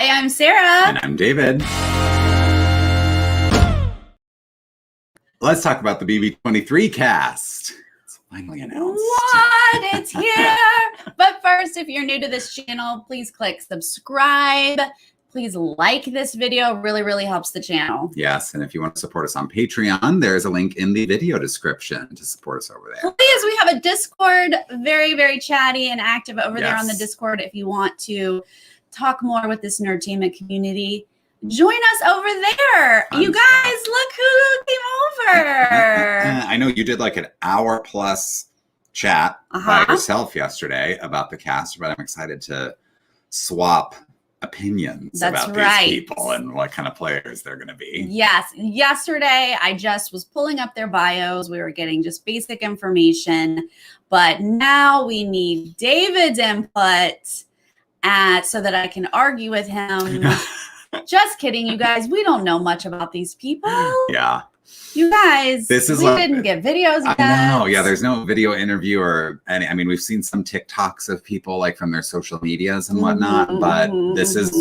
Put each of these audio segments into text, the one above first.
Hi, I'm Sarah. And I'm David. Let's talk about the BB23 cast. It's finally announced. What? It's here. But first, if you're new to this channel, please click subscribe. Please like this video. Really, really helps the channel. Yes, and if you want to support us on Patreon, there's a link in the video description to support us over there. Please, we have a Discord, very, very chatty and active over there on the Discord. If you want to talk more with this Nerdtainment community, join us over there. You guys, look who came over. I know you did like an hour plus chat by yourself yesterday about the cast, but I'm excited to swap opinions about these people and what kind of players they're going to be. Yes. Yesterday, I just was pulling up their bios. We were getting just basic information, but now we need David's input so that I can argue with him. Just kidding, you guys. We don't know much about these people. Yeah. You guys, we didn't get videos yet. I know. Yeah, there's no video interview or any. I mean, we've seen some TikToks of people like from their social medias and whatnot, but this is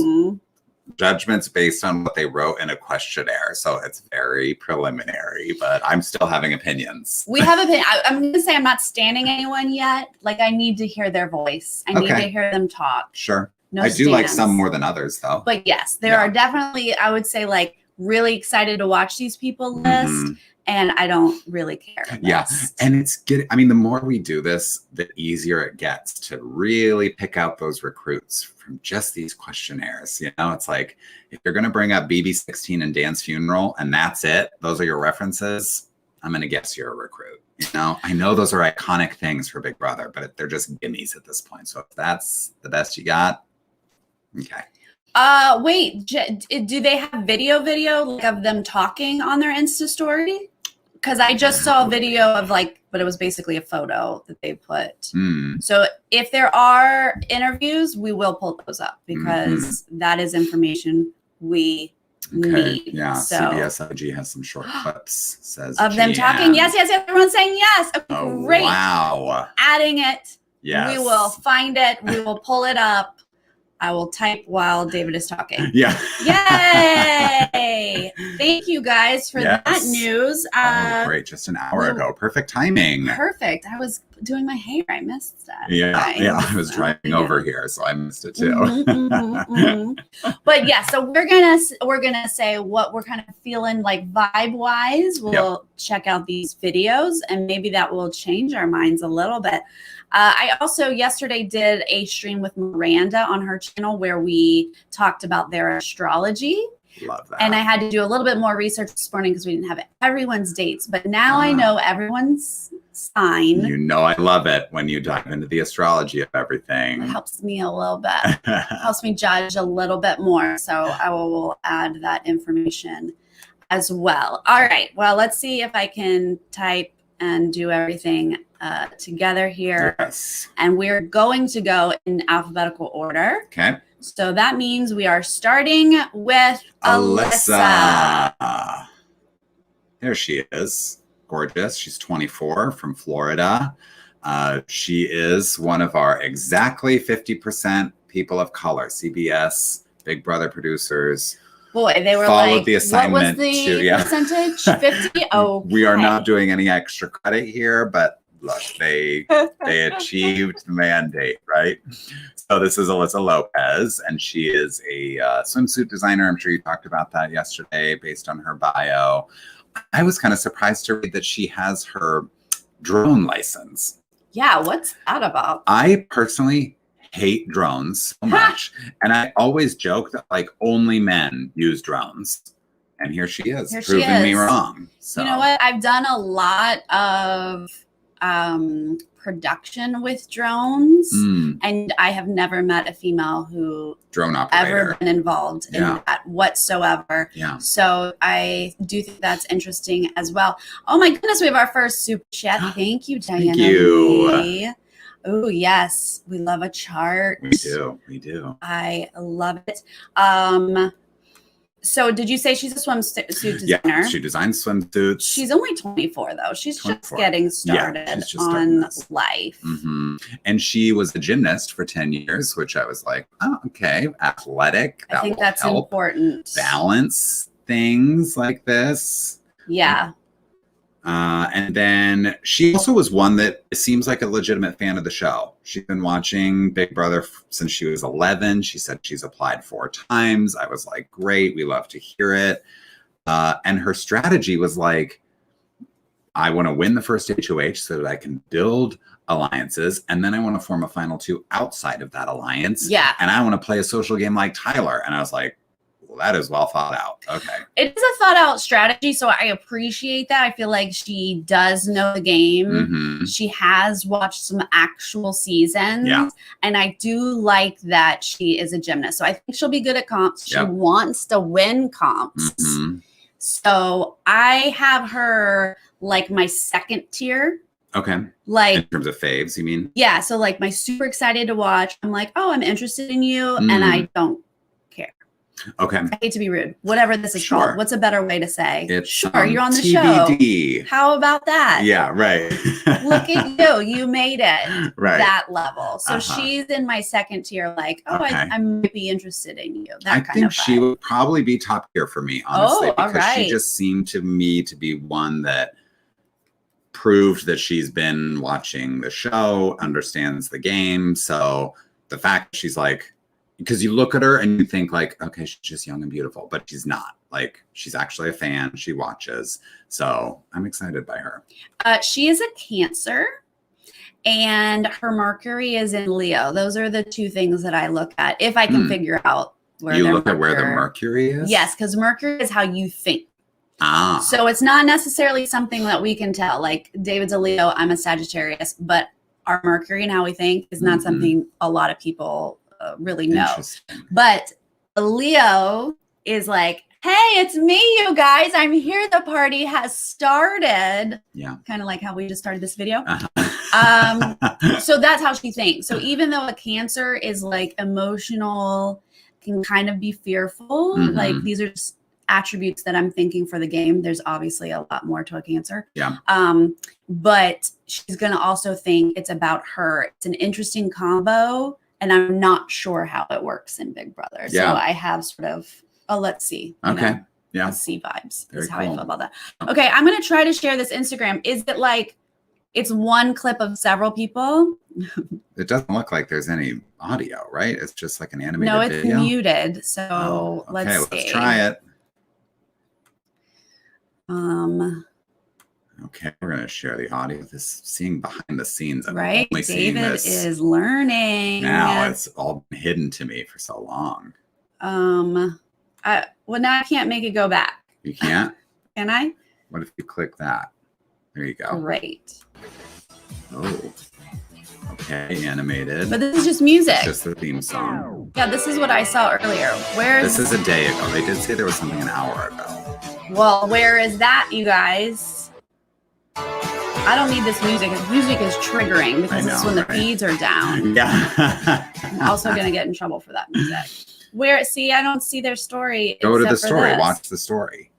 judgments based on what they wrote in a questionnaire. So it's very preliminary, but I'm still having opinions. We have opinions. I'm going to say I'm not standing anyone yet. Like, I need to hear their voice. I need to hear them talk. Sure. No I do like some more than others, though. But yes, there are definitely, I would say, like, really excited to watch these people list, and I don't really care. And it's getting, I mean, the more we do this, the easier it gets to really pick out those recruits from just these questionnaires. You know, it's like, if you're going to bring up BB16 and Dan's funeral and that's it, those are your references, I'm going to guess you're a recruit. You know, I know those are iconic things for Big Brother, but they're just gimmies at this point. So if that's the best you got, okay. Wait, do they have video like, of them talking on their Insta story? Because I just saw a video of like, but it was basically a photo that they put. So if there are interviews, we will pull those up because that is information we need. Yeah, so, CBS IG has some short clips. Says of them talking. Yes. Everyone's saying yes. Okay, great. Wow. Adding it. Yes. We will find it. We will pull it up. I will type while David is talking. Yeah. Yay! Thank you guys for that news. Great. Just an hour ago. Perfect timing. Perfect. I was doing my hair. I missed that. Yeah. I was driving over here, so I missed it too. But yeah, so we're gonna say what we're kind of feeling like vibe wise. We'll check out these videos, and maybe that will change our minds a little bit. I also yesterday did a stream with Miranda on her channel where we talked about their astrology. Love that. And I had to do a little bit more research this morning because we didn't have everyone's dates. But now I know everyone's sign. You know I love it when you dive into the astrology of everything. It helps me a little bit. Helps me judge a little bit more. So I will add that information as well. All right. Well, let's see if I can type and do everything together here. Yes. And we're going to go in alphabetical order. Okay. So that means we are starting with Alyssa. There she is. Gorgeous. She's 24 from Florida. She is one of our exactly 50% people of color. CBS, Big Brother producers. Boy, they were followed like, the assignment what was the percentage? 50? Oh, we are not doing any extra credit here, but look, they achieved the mandate, right? So this is Alyssa Lopez, and she is a swimsuit designer. I'm sure you talked about that yesterday based on her bio. I was kind of surprised to read that she has her drone license. Yeah, what's that about? I personally hate drones so much. And I always joke that like only men use drones. And here she is, proving me wrong. So. You know what? I've done a lot of production with drones, and I have never met a female who drone operator ever been involved in that whatsoever. Yeah. So I do think that's interesting as well. Oh my goodness, we have our first super chat. Thank you, Diana. Thank you. Oh yes, we love a chart. We do. I love it. So did you say she's a swimsuit designer? Yeah, she designs swimsuits. She's only 24 though. She's 24. just getting started she's just on starting life. Mm-hmm. And she was a gymnast for 10 years, which I was like, oh, okay, athletic. I think that's important. Balance things like this. Yeah. And then she also was one that seems like a legitimate fan of the show. She's been watching Big Brother since she was 11. She said she's applied 4 times. I was like, great. We love to hear it. And her strategy was like, I want to win the first HOH so that I can build alliances. And then I want to form a final 2 outside of that alliance. Yeah. And I want to play a social game like Tyler. And I was like, well, that is well thought out. Okay. It is a thought out strategy. So I appreciate that. I feel like she does know the game. Mm-hmm. She has watched some actual seasons. Yeah. And I do like that she is a gymnast. So I think she'll be good at comps. She Yep. wants to win comps. Mm-hmm. So I have her like my second tier. Okay. Like in terms of faves, you mean? Yeah. So like my super excited to watch. I'm like, oh, I'm interested in you. And I don't care. Okay. I hate to be rude. Whatever this is called. What's a better way to say? It's sure, you're on the TBD. show. How about that? Yeah, right. Look at you. You made it right. that level. So she's in my second tier, like, oh, Okay. I might be interested in you. That I kind think of she would probably be top tier for me, honestly, all because she right. just seemed to me to be one that proved that she's been watching the show, understands the game. So the fact that she's like, because you look at her and you think like, okay, she's just young and beautiful, but she's not. Like, she's actually a fan. She watches. So I'm excited by her. She is a Cancer and her Mercury is in Leo. Those are the 2 things that I look at if I can figure out where you look at where the Mercury is? Yes, because Mercury is how you think. Ah. So it's not necessarily something that we can tell. Like David's a Leo, I'm a Sagittarius, but our Mercury and how we think is not something a lot of people really know. But a Leo is like, hey, it's me, you guys. I'm here. The party has started. Yeah. Kind of like how we just started this video. So that's how she thinks. So even though a Cancer is like emotional, can kind of be fearful, like these are just attributes that I'm thinking for the game. There's obviously a lot more to a Cancer. Yeah. But she's going to also think it's about her. It's an interesting combo. And I'm not sure how it works in Big Brother. Yeah. So I have sort of, let's see. Okay. Yeah. Let's see vibes. Very is how I cool. feel about that. Okay. I'm going to try to share this Instagram. Is it like, it's one clip of several people? It doesn't look like there's any audio, right? It's just like an animated No, it's video. muted. So let's see. Let's try it. Um, Okay, we're going to share the audio. This seeing behind the scenes. Right. Only seeing David this is learning. now. It's all been hidden to me for so long. Well, now I can't make it go back. You can't? Can I? What if you click that? There you go. Great. Oh. Okay, animated. But this is just music. It's just the theme song. Yeah, this is what I saw earlier. This is a day ago. They did say there was something an hour ago. Well, where is that, you guys? I don't need this music. This music is triggering because this is when the feeds are down. Yeah. I'm also going to get in trouble for that music. Where? See, I don't see their story. Go to the story. Watch the story.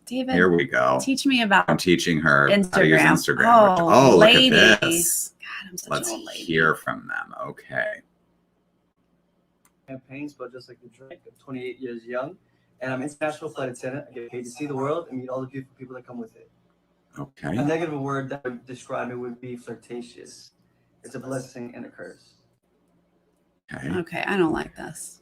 David, here we go. Teach me about. I'm teaching her Instagram. how to use Instagram. Oh, lady. Look at this. God, I'm such Let's an old lady. hear from them. Okay. Campaigns, but just like the drink, I'm 28 years young, and I'm international flight attendant. I get paid to see the world and meet all the beautiful people that come with it. Okay. A negative word that would describe it would be flirtatious. It's a blessing and a curse. Okay. Okay, I don't like this.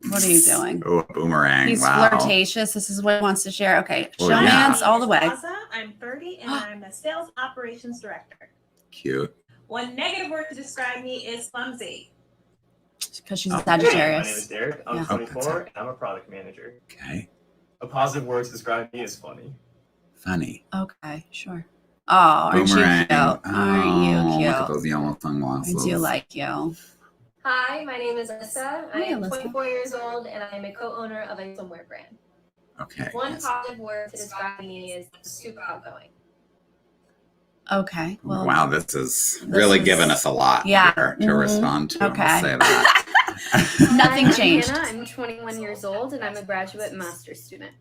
What are you doing? Oh, a boomerang. He's wow. flirtatious. This is what he wants to share. Okay, Oh, showman's yeah. all the way. Alyssa, I'm 30 and I'm a sales operations director. Cute. One negative word to describe me is clumsy. Because she's a Okay. My name Sagittarius. is Derek. I'm Yeah. 24 and I'm a product manager. Okay. A positive word to describe me is funny. Funny. Okay, sure. Oh, aren't you cute? Boomerang. Aren't you Oh, cute? look at those yellow sunglasses. I do like you. Hi, my name is Alyssa. I Hi, am Alyssa. 24 years old and I am a co-owner of a swimwear brand. Okay. One yes. positive word to describe me is super outgoing. Okay. Well, Wow, this is really is- giving us a lot Yeah. here to Mhm. respond to. Okay. I'll say that. Nothing I'm changed. Hannah. I'm 21 years old and I'm a graduate master's student.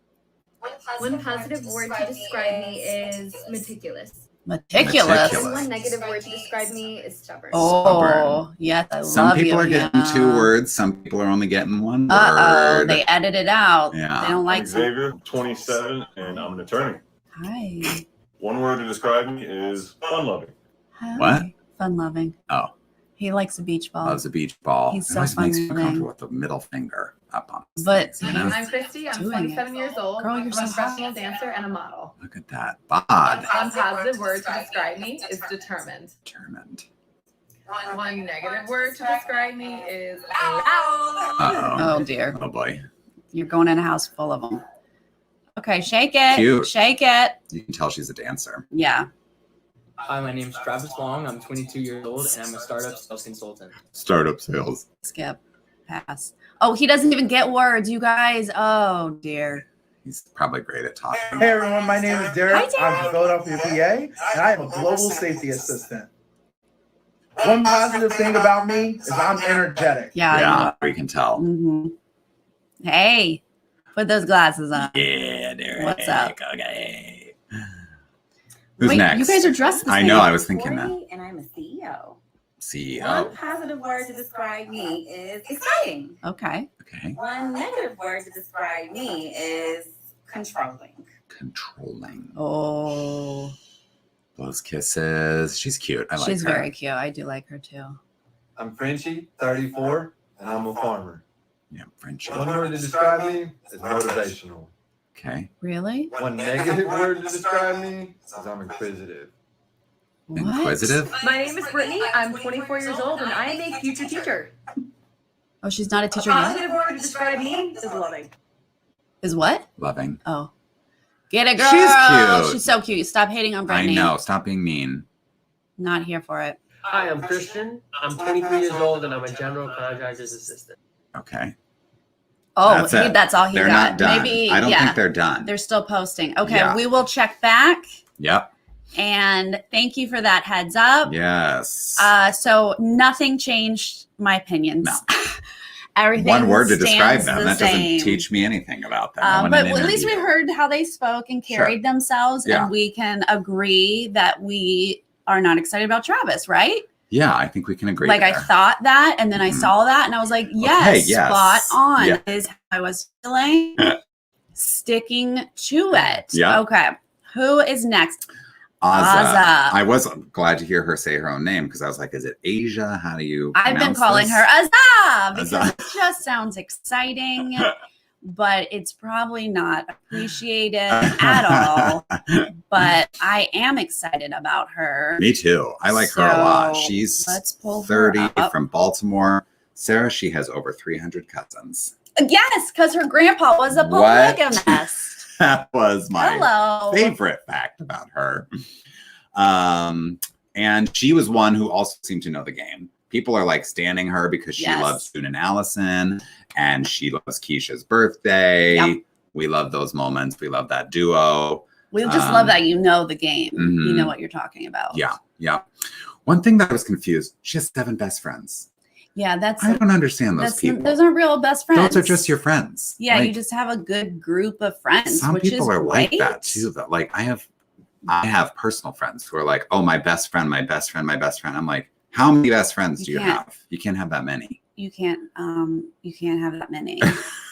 One positive word to describe me is meticulous. Meticulous. And one negative word to describe me is stubborn. Oh, yes, I Some love people you. are getting 2 words. Some people are only getting 1 word. Uh-oh, they edit it out. Yeah. They don't like I'm Xavier, 27, and I'm an attorney. Hi. One word to describe me is fun-loving. Hi. What? Fun loving. Oh. He likes a beach ball. Loves a beach ball. He's It so always makes me fun-loving. comfortable with the middle finger up on his But things, you know? I'm Christy. I'm Doing 27 years old. Girl, you're I'm so a professional dancer and a model. Look at that. Bod. One positive word to describe me is determined. Determined. One negative word to describe me is loud. Uh-oh. Oh, dear. Oh, boy. You're going in a house full of them. Okay, shake it. Cute. Shake it. You can tell she's a dancer. Yeah. Hi, my name is Travis Long. I'm 22 years old and I'm a startup sales consultant. Startup sales. Skip. Pass. Oh, he doesn't even get words, you guys. Oh, dear. He's probably great at talking. Hey everyone, my name is Derek. Hi, Derek. I'm from Philadelphia, PA, and I am a global safety assistant. One positive thing about me is I'm energetic. Yeah. We can tell. Mm-hmm. Hey, put those glasses on. Yeah, Derek. What's up? Okay. Who's Wait, next? you guys are dressed the I same. know, I was thinking that. And I'm a CEO. CEO. One positive word to describe me is exciting. Okay. Okay. One negative word to describe me is controlling. Controlling. Oh, Blows kisses. She's cute. I like she's her. very cute. I do like her too. I'm Frenchy, 34, and I'm a farmer. Yeah, Frenchie. One word to describe me is motivational. Okay. Really? One negative word to describe me is I'm inquisitive. What? Inquisitive? My name is Brittany. I'm 24 years old and I am a future teacher. Oh, she's not a A teacher yet? positive word to describe me is loving. Is what? Loving. Oh. Get it, girl. She's cute. She's so cute. Stop hating on I Brittany. know. Stop being mean. Not here for it. Hi, I'm Christian. I'm 23 years old and I'm a general contractor's assistant. Okay. Oh, That's that's, it. all he They're got. not done. Maybe, I don't yeah. think they're done. They're still posting. Okay, Yeah. we will check back. Yep. And thank you for that heads up. Yes. So nothing changed my opinions. No. Everything One word to describe stands them. the That same. doesn't teach me anything about them. I want But an at least we interview. heard how they spoke and Sure. carried themselves, Yeah. and we can agree that we are not excited about Travis, right? Yeah, I think we can agree. Like there. I thought that, and then I Mhm. saw that, and I was like, yes, yes. spot on. Yeah. Is how I was feeling. Sticking to it. Yeah. Okay. Who is next? Azza. I was glad to hear her say her own name because I was like, is it Asia? How do you I've been pronounce calling this? her Azza because Azza. it just sounds exciting, but it's probably not appreciated at all. But I am excited about her. Me too. I like her a lot. So, She's let's pull her 30 up. from Baltimore. Sarah, she has over 300 cousins. Yes, because her grandpa was a What? polygamist. That was my Hello. favorite fact about her. And she was one who also seemed to know the game. People are like standing her because she Yes. loves June and Allison and she loves Keisha's birthday. Yep. We love those moments. We love that duo. We just love that you know the game. You mhm. know what you're talking about. Yeah. Yeah. One thing that I was confused, she has 7 best friends. Yeah, that's I don't understand those people. those aren't real best friends. Those are just your friends. Yeah, you Like, just have a good group of friends. some which people is are like great. that too. Though. Like I have personal friends who are like, oh, my best friend, my best friend, my best friend. I'm like, how many best friends do you can't. have? You can't have that many. You can't have that many.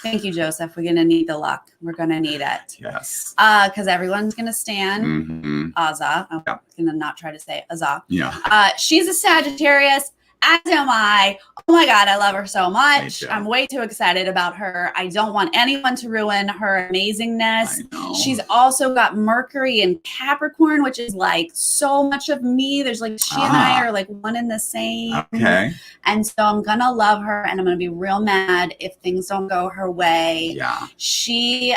Thank you, Joseph. We're gonna need the luck. We're gonna need it. Yes. Because everyone's gonna stand Mhm. Azza. I'm Yeah. gonna not try to say Azza. Yeah. She's a Sagittarius, as am I. Oh my God, I love her so much. too. I'm way too excited about her. I don't want anyone to ruin her amazingness. I know. She's also got Mercury and Capricorn, which is like so much of me. There's like she and I are like one and the same. Okay. And so I'm gonna love her, and I'm gonna be real mad if things don't go her way. Yeah. She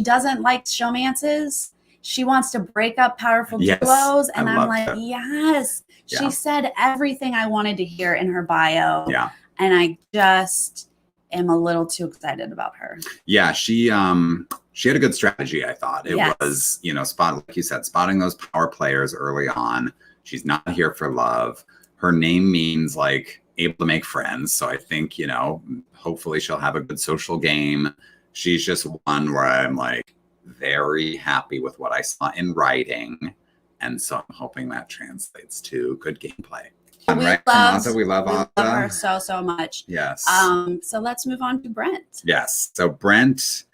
doesn't like showmances. She wants to break up powerful Yes, duos, and I I'm love like, that. yes. Yeah. She said everything I wanted to hear in her bio. Yeah. And I just am a little too excited about her. Yeah. She had a good strategy. I thought it Yes. was, like you said, spotting those power players early on. She's not here for love. Her name means like able to make friends. So I think, you know, hopefully she'll have a good social game. She's just one where I'm like very happy with what I saw in writing. And so I'm hoping that translates to good gameplay. We right? love, we love love Ozza. her so much. Yes. So let's move on to Brent. Yes. So Brent,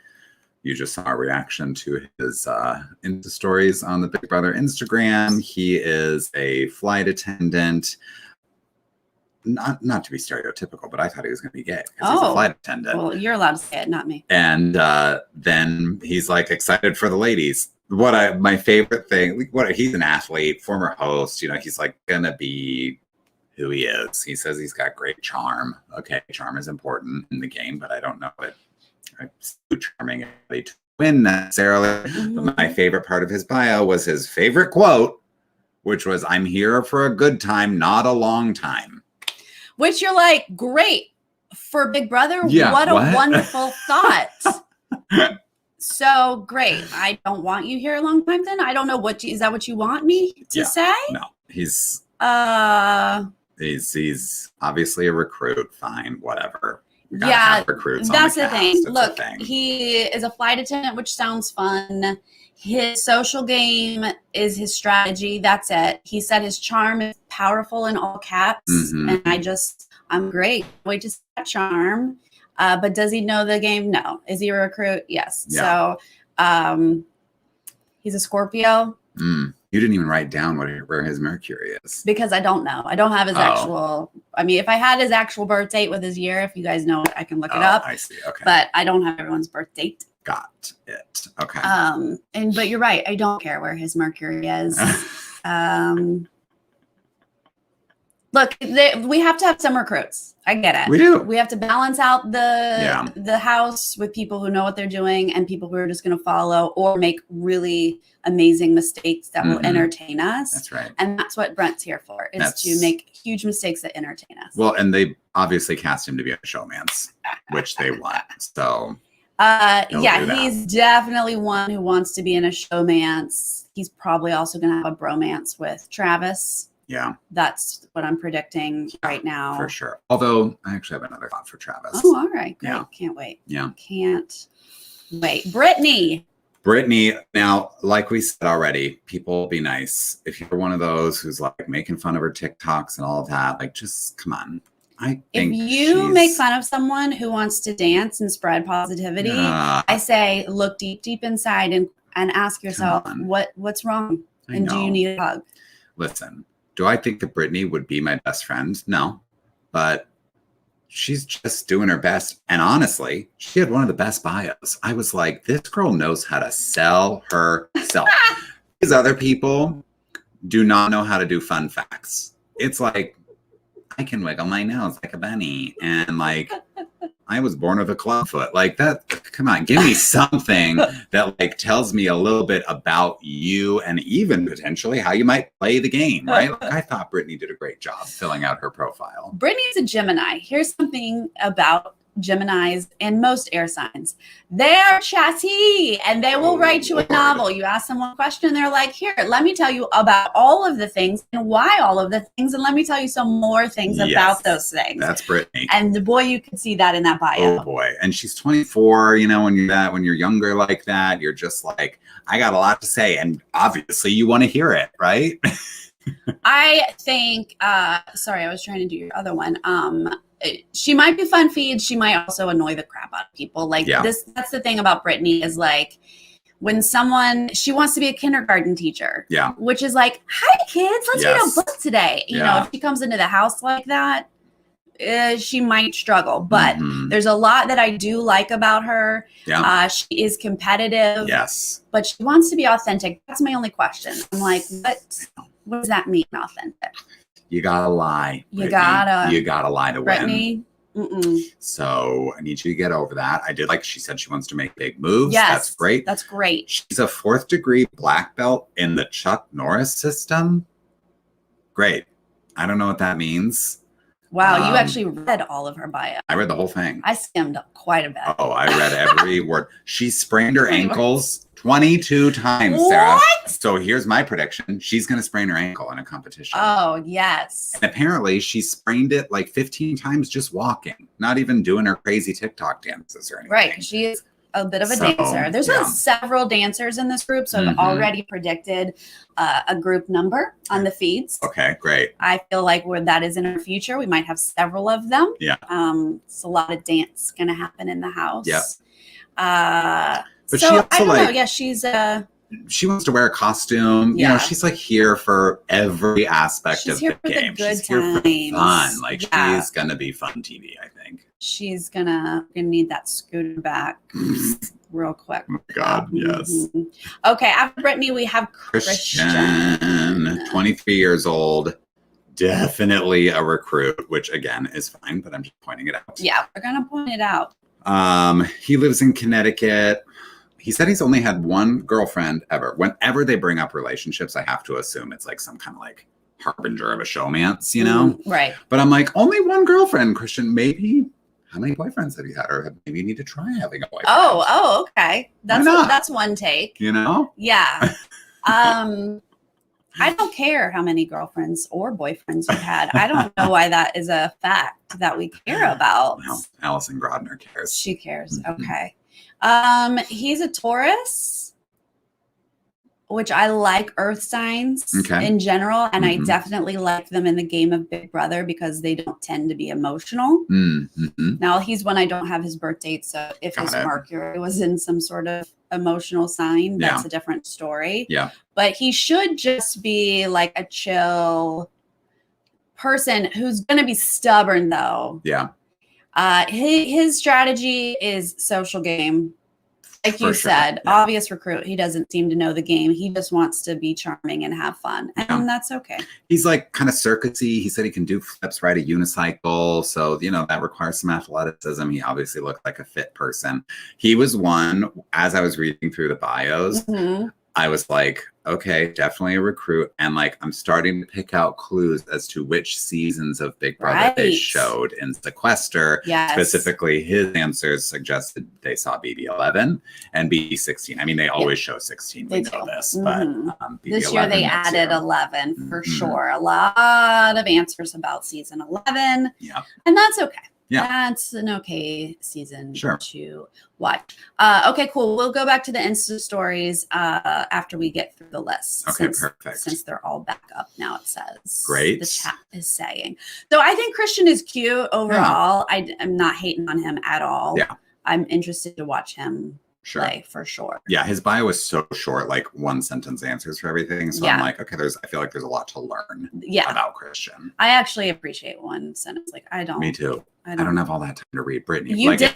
you just saw our reaction to his Insta stories on the Big Brother Instagram. He is a flight attendant. Not to be stereotypical, but I thought he was going to be gay because he's a flight attendant. Well, you're allowed to say it, not me. And then he's like excited for the ladies. My favorite thing, he's an athlete, former host, you know, he's like gonna be who he is. He says he's got great charm. Okay, charm is important in the game, but I don't know it. I'm so charming to win necessarily. Mm-hmm. But my favorite part of his bio was his favorite quote, which was, "I'm here for a good time, not a long time." Which you're like, great for Big Brother. Yeah, what a what? wonderful thought. So great. I don't want you here a long time then. I don't know is that what you want me to say? No, he's obviously a recruit. Fine, whatever. Yeah, recruits. That's the thing. It's Look, a thing. he is a flight attendant, which sounds fun. His social game is his strategy. That's it. He said his charm is powerful in all caps. Mhm. And I'm great. Wait to see that charm. But does he know the game? No. Is he a recruit? Yes. Yeah. So he's a Scorpio. You didn't even write down where his Mercury is. Because I don't know. I don't have his actual. I mean, if I had his actual birth date with his year, if you guys know it, I can look it up. I see. Okay. But I don't have everyone's birth date. Got it. Okay. But you're right. I don't care where his Mercury is. Look, we have to have some recruits. I get it. We do. We have to balance out the house with people who know what they're doing and people who are just going to follow or make really amazing mistakes that will entertain us. That's right. And that's what Brent's here for, is to make huge mistakes that entertain us. Well, and they obviously cast him to be a showmance, which they want. So he's definitely one who wants to be in a showmance. He's probably also going to have a bromance with Travis. Yeah. That's what I'm predicting right now. For sure. Although I actually have another thought for Travis. Oh, all right. Great. Yeah. Can't wait. Yeah. Can't wait. Brittany, now, like we said already, people be nice. If you're one of those who's like making fun of her TikToks and all of that, like just come on. If you make fun of someone who wants to dance and spread positivity, I say look deep inside and ask yourself what's wrong and do you need a hug? Listen, do I think that Brittany would be my best friend? No, but she's just doing her best. And honestly, she had one of the best bios. I was like, this girl knows how to sell herself. These other people do not know how to do fun facts. It's like, I can wiggle my nose like a bunny. And like, I was born with a club foot. Like that, come on, give me something that like tells me a little bit about you and even potentially how you might play the game, right? Like, I thought Brittany did a great job filling out her profile. Brittany's a Gemini. Here's something about Geminis and most air signs. They're chatty and they will write you a novel. You ask them one question, they're like, here, let me tell you about all of the things and why all of the things, and let me tell you some more things about those things. That's Brittany. And the boy, you can see that in that bio. Oh boy. And she's 24, you know, when you're younger like that, you're just like, I got a lot to say. And obviously you want to hear it, right? I think, sorry, I was trying to do your other one. She might be fun feed. She might also annoy the crap out of people. Like that's the thing about Brittany is like when she wants to be a kindergarten teacher. Yeah. Which is like, hi kids, let's read a book today. You know, if she comes into the house like that, she might struggle. But there's a lot that I do like about her. Yeah. She is competitive. Yes. But she wants to be authentic. That's my only question. I'm like, what does that mean, authentic? You gotta lie. You gotta lie to Brittany, win. So I need you to get over that. I did like she said she wants to make big moves. Yes, that's great. That's great. She's a 4th degree black belt in the Chuck Norris system. Great. I don't know what that means. Wow, you actually read all of her bio. I read the whole thing. I skimmed up quite a bit. Oh, I read every word. She sprained her ankles 22 times, Sarah. What? So here's my prediction. She's going to sprain her ankle in a competition. Oh, yes. And apparently she sprained it like 15 times just walking, not even doing her crazy TikTok dances or anything. Right. She is a bit of a dancer. There's several dancers in this group, so I've already predicted a group number on the feeds. Okay, great. I feel like that is in our future. We might have several of them. Yeah. It's a lot of dance going to happen in the house. Yeah. But she also I don't know. Yeah, she's she wants to wear a costume. You know, she's like here for every aspect of the game. She's here for fun. Like she's gonna be fun TV, I think. She's gonna need that scooter back real quick. Oh my God, yes. Okay, after Brittany, we have Christian. 23 years old. Definitely a recruit, which again is fine, but I'm just pointing it out. Yeah, we're gonna point it out. He lives in Connecticut. He said he's only had one girlfriend ever. Whenever they bring up relationships, I have to assume it's like some kind of like harbinger of a showmance, you know? Right. But I'm like, only one girlfriend, Christian. Maybe how many boyfriends have you had? Or maybe you need to try having a boyfriend. Oh, okay. That's one take. You know? Yeah. I don't care how many girlfriends or boyfriends you've had. I don't know why that is a fact that we care about. Well, Allison Grodner cares. She cares. Okay. He's a Taurus, which I like earth signs in general. And I definitely like them in the game of Big Brother because they don't tend to be emotional. Now he's one I don't have his birth date. So if his Mercury was in some sort of emotional sign, that's a different story. Yeah. But he should just be like a chill person who's going to be stubborn though. Yeah. His strategy is social game. Like you said, obvious recruit. He doesn't seem to know the game. He just wants to be charming and have fun. And that's okay. He's like kind of circusy. He said he can do flips, ride a unicycle. So, you know, that requires some athleticism. He obviously looked like a fit person. He was one, as I was reading through the bios, I was like, okay, definitely a recruit. And like, I'm starting to pick out clues as to which seasons of Big Brother they showed in Sequester. Specifically, his answers suggested they saw BB11 and BB16. I mean, they always show 16. We know this, but this year they added 11 for sure. A lot of answers about season 11. Yeah. And that's okay. Yeah. That's an okay season to watch. Okay, cool. We'll go back to the Insta stories after we get through the list. Okay, perfect. Since they're all back up now, it says. Great. The chat is saying. So I think Christian is cute overall. I'm not hating on him at all. Yeah. I'm interested to watch him play for sure. Yeah, his bio is so short, like one sentence answers for everything. So I'm like, okay, I feel like there's a lot to learn about Christian. I actually appreciate one sentence. Like I don't. Me too. I don't have all that time to read Brittany. You like did.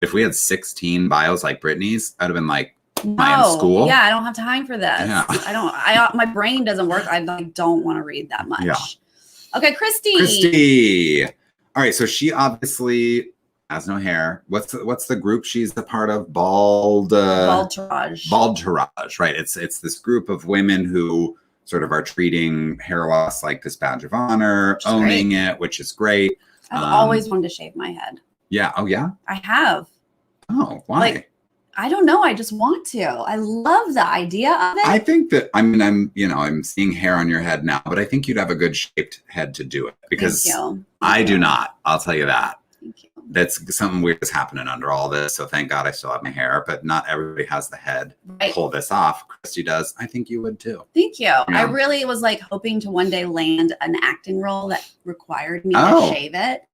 If we had 16 bios like Brittany's, I'd have been like, am I in school? Yeah, I don't have time for this. Yeah. My brain doesn't work. I don't want to read that much. Yeah. Okay, Christy. Christy. All right, so she obviously has no hair. What's the group she's a part of? Baldurage. Right. It's this group of women who sort of are treating hair loss like this badge of honor, owning it, which is great. I've always wanted to shave my head. Yeah. Oh, yeah? I have. Oh, why? Like, I don't know. I just want to. I love the idea of it. I think that, I mean, I'm seeing hair on your head now, but I think you'd have a good shaped head to do it because I do not. I'll tell you that. Thank you. That's something weird is happening under all this. So thank God I still have my hair, but not everybody has the head to pull this off. Christy does. I think you would too. Thank you. I really was like hoping to one day land an acting role that required me to shave it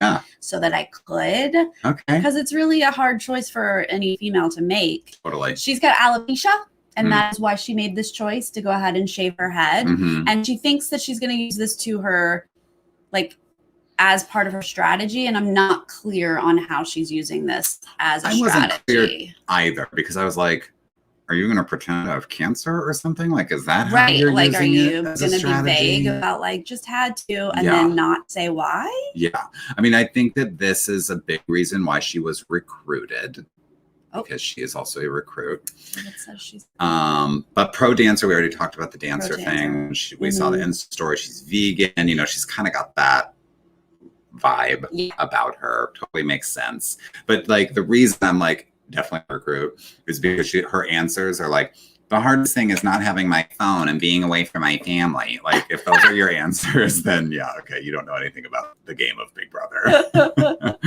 so that I could. Okay. Because it's really a hard choice for any female to make. Totally. She's got alopecia. And that is why she made this choice to go ahead and shave her head. And she thinks that she's going to use this to her, like, as part of her strategy, and I'm not clear on how she's using this as a strategy. Wasn't clear either because I was like, "Are you going to pretend to have cancer or something? Like, is that how you're like, using are you it going to be vague about like just had to and then not say why?" Yeah, I mean, I think that this is a big reason why she was recruited. Because she is also a recruit. But pro dancer, we already talked about the dancer thing. We saw the Insta story. She's vegan. You know, she's kind of got that vibe about her. Totally makes sense. But like the reason I'm like definitely a recruit is because her answers are like, the hardest thing is not having my phone and being away from my family. Like if those are your answers, then yeah, okay, you don't know anything about the game of Big Brother.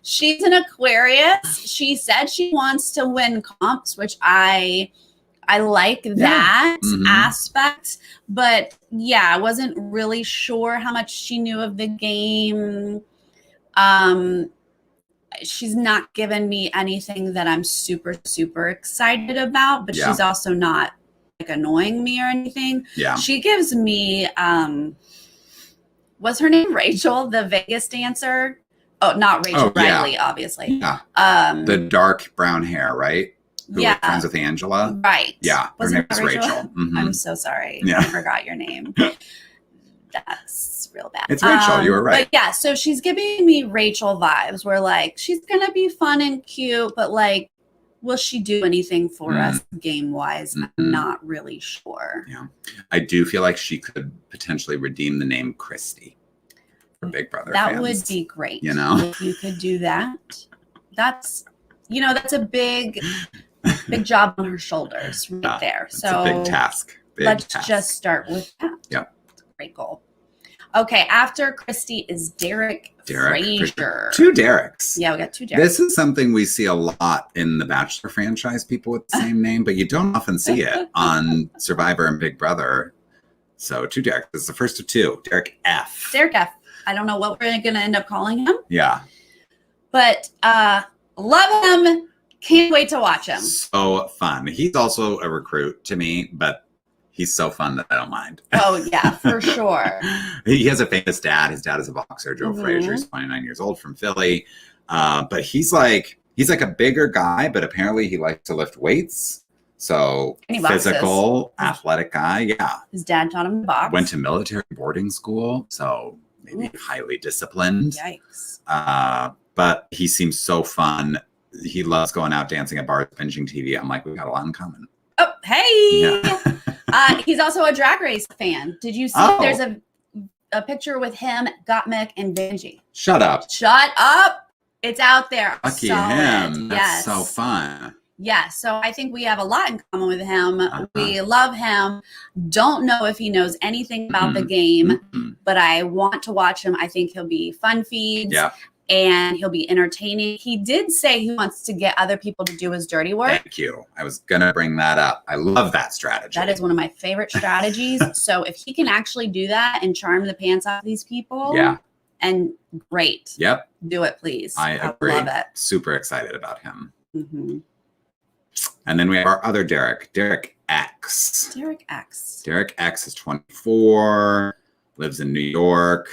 She's an Aquarius. She said she wants to win comps, which I like that aspect. But yeah, I wasn't really sure how much she knew of the game. She's not given me anything that I'm super, super excited about, but she's also not like annoying me or anything. Yeah. She gives me, was her name Rachel, the Vegas dancer? Oh, not Rachel Riley, obviously. Yeah. The dark brown hair, right? Who was friends with Angela. Right. Yeah. Her name is Rachel. I'm so sorry. Yeah. I forgot your name. That's real bad. It's Rachel. You were right. But yeah, so she's giving me Rachel vibes where like she's gonna be fun and cute, but like, will she do anything for us game wise? I'm not really sure. Yeah. I do feel like she could potentially redeem the name Christy for Big Brother. That fans, would be great. You know, if you could do that. That's that's a big job on her shoulders right there. So it's a big task. Let's just start with that. Yep. Great goal. Okay, after Christy is Derek Frazier. Two Dereks. Yeah, we got two Dereks. This is something we see a lot in the Bachelor franchise, people with the same name, but you don't often see it on Survivor and Big Brother. So two Dereks. This is the first of two. Derek F. Derek F. I don't know what we're going to end up calling him. Yeah. But love him. Can't wait to watch him. So fun. He's also a recruit to me, but he's so fun that I don't mind. Oh, yeah, for sure. He has a famous dad. His dad is a boxer, Joe Frazier. He's 29 years old from Philly. But he's like a bigger guy, but apparently he likes to lift weights. So physical, athletic guy. Yeah. His dad taught him to box. Went to military boarding school. So maybe highly disciplined. Yikes. But he seems so fun. He loves going out dancing at bars, binging TV. I'm like, we got a lot in common. Oh, hey. Yeah. He's also a Drag Race fan. Did you see there's a picture with him, Gottmik, and Benji? Shut up. Shut up. It's out there. Lucky Solid. him. That's Yes. so fun. Yeah, so I think we have a lot in common with him. We love him. Don't know if he knows anything about the game, but I want to watch him. I think he'll be fun feeds. Yeah. And he'll be entertaining. He did say he wants to get other people to do his dirty work. Thank you. I was going to bring that up. I love that strategy. That is one of my favorite strategies. So if he can actually do that and charm the pants off these people, and great. Yep. Do it, please. I agree. Love it. Super excited about him. And then we have our other Derek, Derek X. Derek X. Derek X is 24, lives in New York.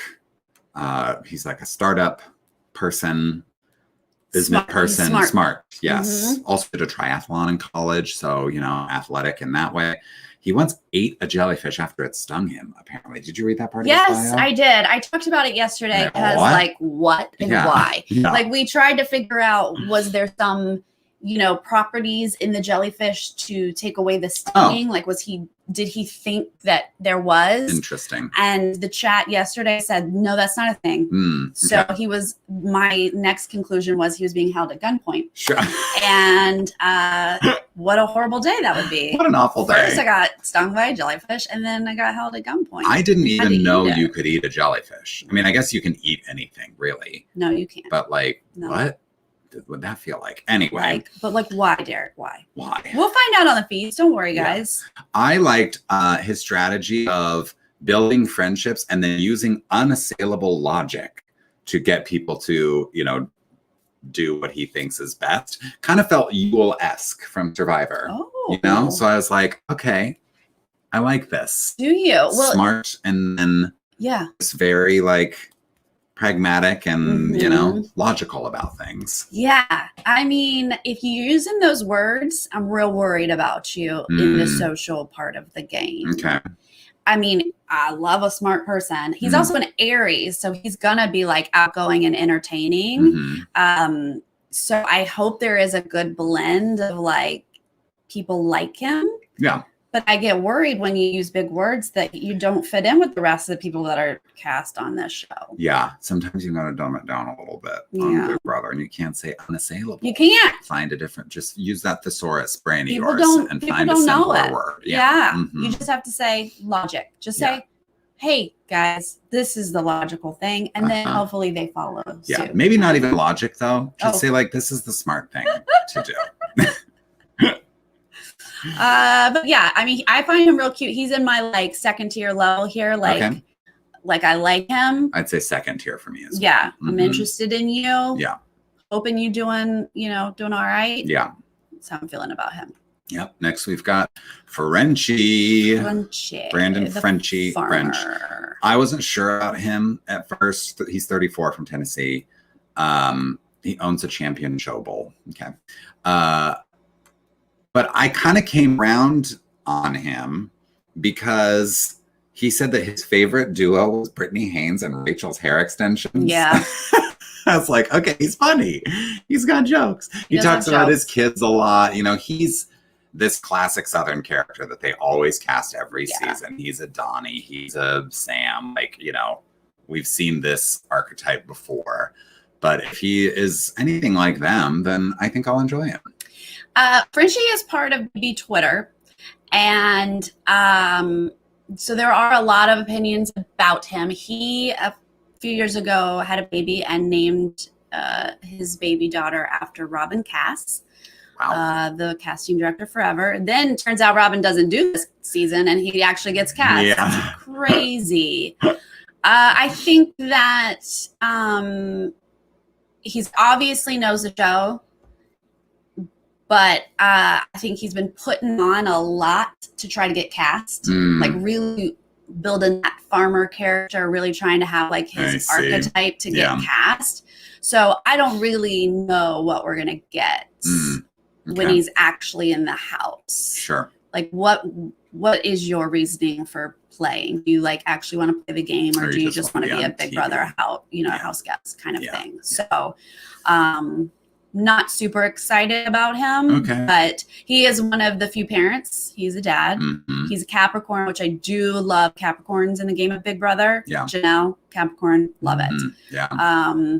He's like a startup person, business person, smart. Yes. Also did a triathlon in college. So, athletic in that way. He once ate a jellyfish after it stung him, apparently. Did you read that part of his bio? I did. I talked about it yesterday because what and why? Yeah. Like we tried to figure out, was there some, properties in the jellyfish to take away the stinging? Like did he think that there was? Interesting. And the chat yesterday said, no, that's not a thing. So my next conclusion was he was being held at gunpoint. Sure. And what a horrible day that would be. What an awful day. First I got stung by a jellyfish and then I got held at gunpoint. I didn't even know you could eat a jellyfish. I mean, I guess you can eat anything, really. No, you can't. But what would that feel like? Anyway. But why, Derek? Why? Why? We'll find out on the feeds. Don't worry, guys. I liked his strategy of building friendships and then using unassailable logic to get people to, do what he thinks is best. Kind of felt Yule-esque from Survivor. Oh. So I was like, okay, I like this. Do you? Well, smart and then it's very pragmatic and logical about things. Yeah. I mean, if you're using those words, I'm real worried about you in the social part of the game. Okay. I mean, I love a smart person. He's also an Aries, so he's gonna be outgoing and entertaining. So I hope there is a good blend of people like him. Yeah. But I get worried when you use big words that you don't fit in with the rest of the people that are cast on this show. Yeah, sometimes you gotta dumb it down a little bit on Big Brother, and you can't say unassailable. You can't. Find a different. Just use that thesaurus brain of People yours don't. and People find a don't know simpler it. word. Yeah, Mhm. you just have to say logic. Just say, "Hey guys, this is the logical thing," and then hopefully they follow Yeah, suit. maybe not even logic though. Just Oh. say like, "This is the smart thing to do." But yeah, I mean, I find him real cute. He's in my like second tier level here. Like, Okay. like I like him. I'd say second tier for me as well. Yeah, I'm Mhm. interested in you. Yeah. Hoping you doing all right. Yeah. That's how I'm feeling about him. Yep. Next we've got Ferenchi. Frenchy, Brandon the Frenchy. farmer. French. I wasn't sure about him at first. He's 34 from Tennessee. He owns a Champion Show Bowl. Okay. But I kind of came around on him because he said that his favorite duo was Brittany Haynes and Rachel's hair extensions. Yeah. I was like, okay, he's funny. He's got jokes. He does talks have about jokes. his kids a lot. You know, he's this classic Southern character that they always cast every season. He's a Donnie. He's a Sam. Like, you know, we've seen this archetype before. But if he is anything like them, then I think I'll enjoy him. Frenchy is part of BB Twitter, and so there are a lot of opinions about him. He a few years ago had a baby and named his baby daughter after Robin Cass, the casting director forever. And then turns out Robin doesn't do this season, and he actually gets cast. Yeah. It's crazy. I think that he's obviously knows the show. But I think he's been putting on a lot to try to get cast, like really building that farmer character, really trying to have like his archetype to get cast. So I don't really know what we're gonna get when he's actually in the house. Sure. Like what is your reasoning for playing? Do you like actually want to play the game, or do you just want to be a Big Brother house guest kind of thing? So not super excited about him, but he is one of the few parents. He's a dad. He's a Capricorn, which I do love Capricorns in the game of Big Brother. Yeah. Janelle, Capricorn, love it. Yeah.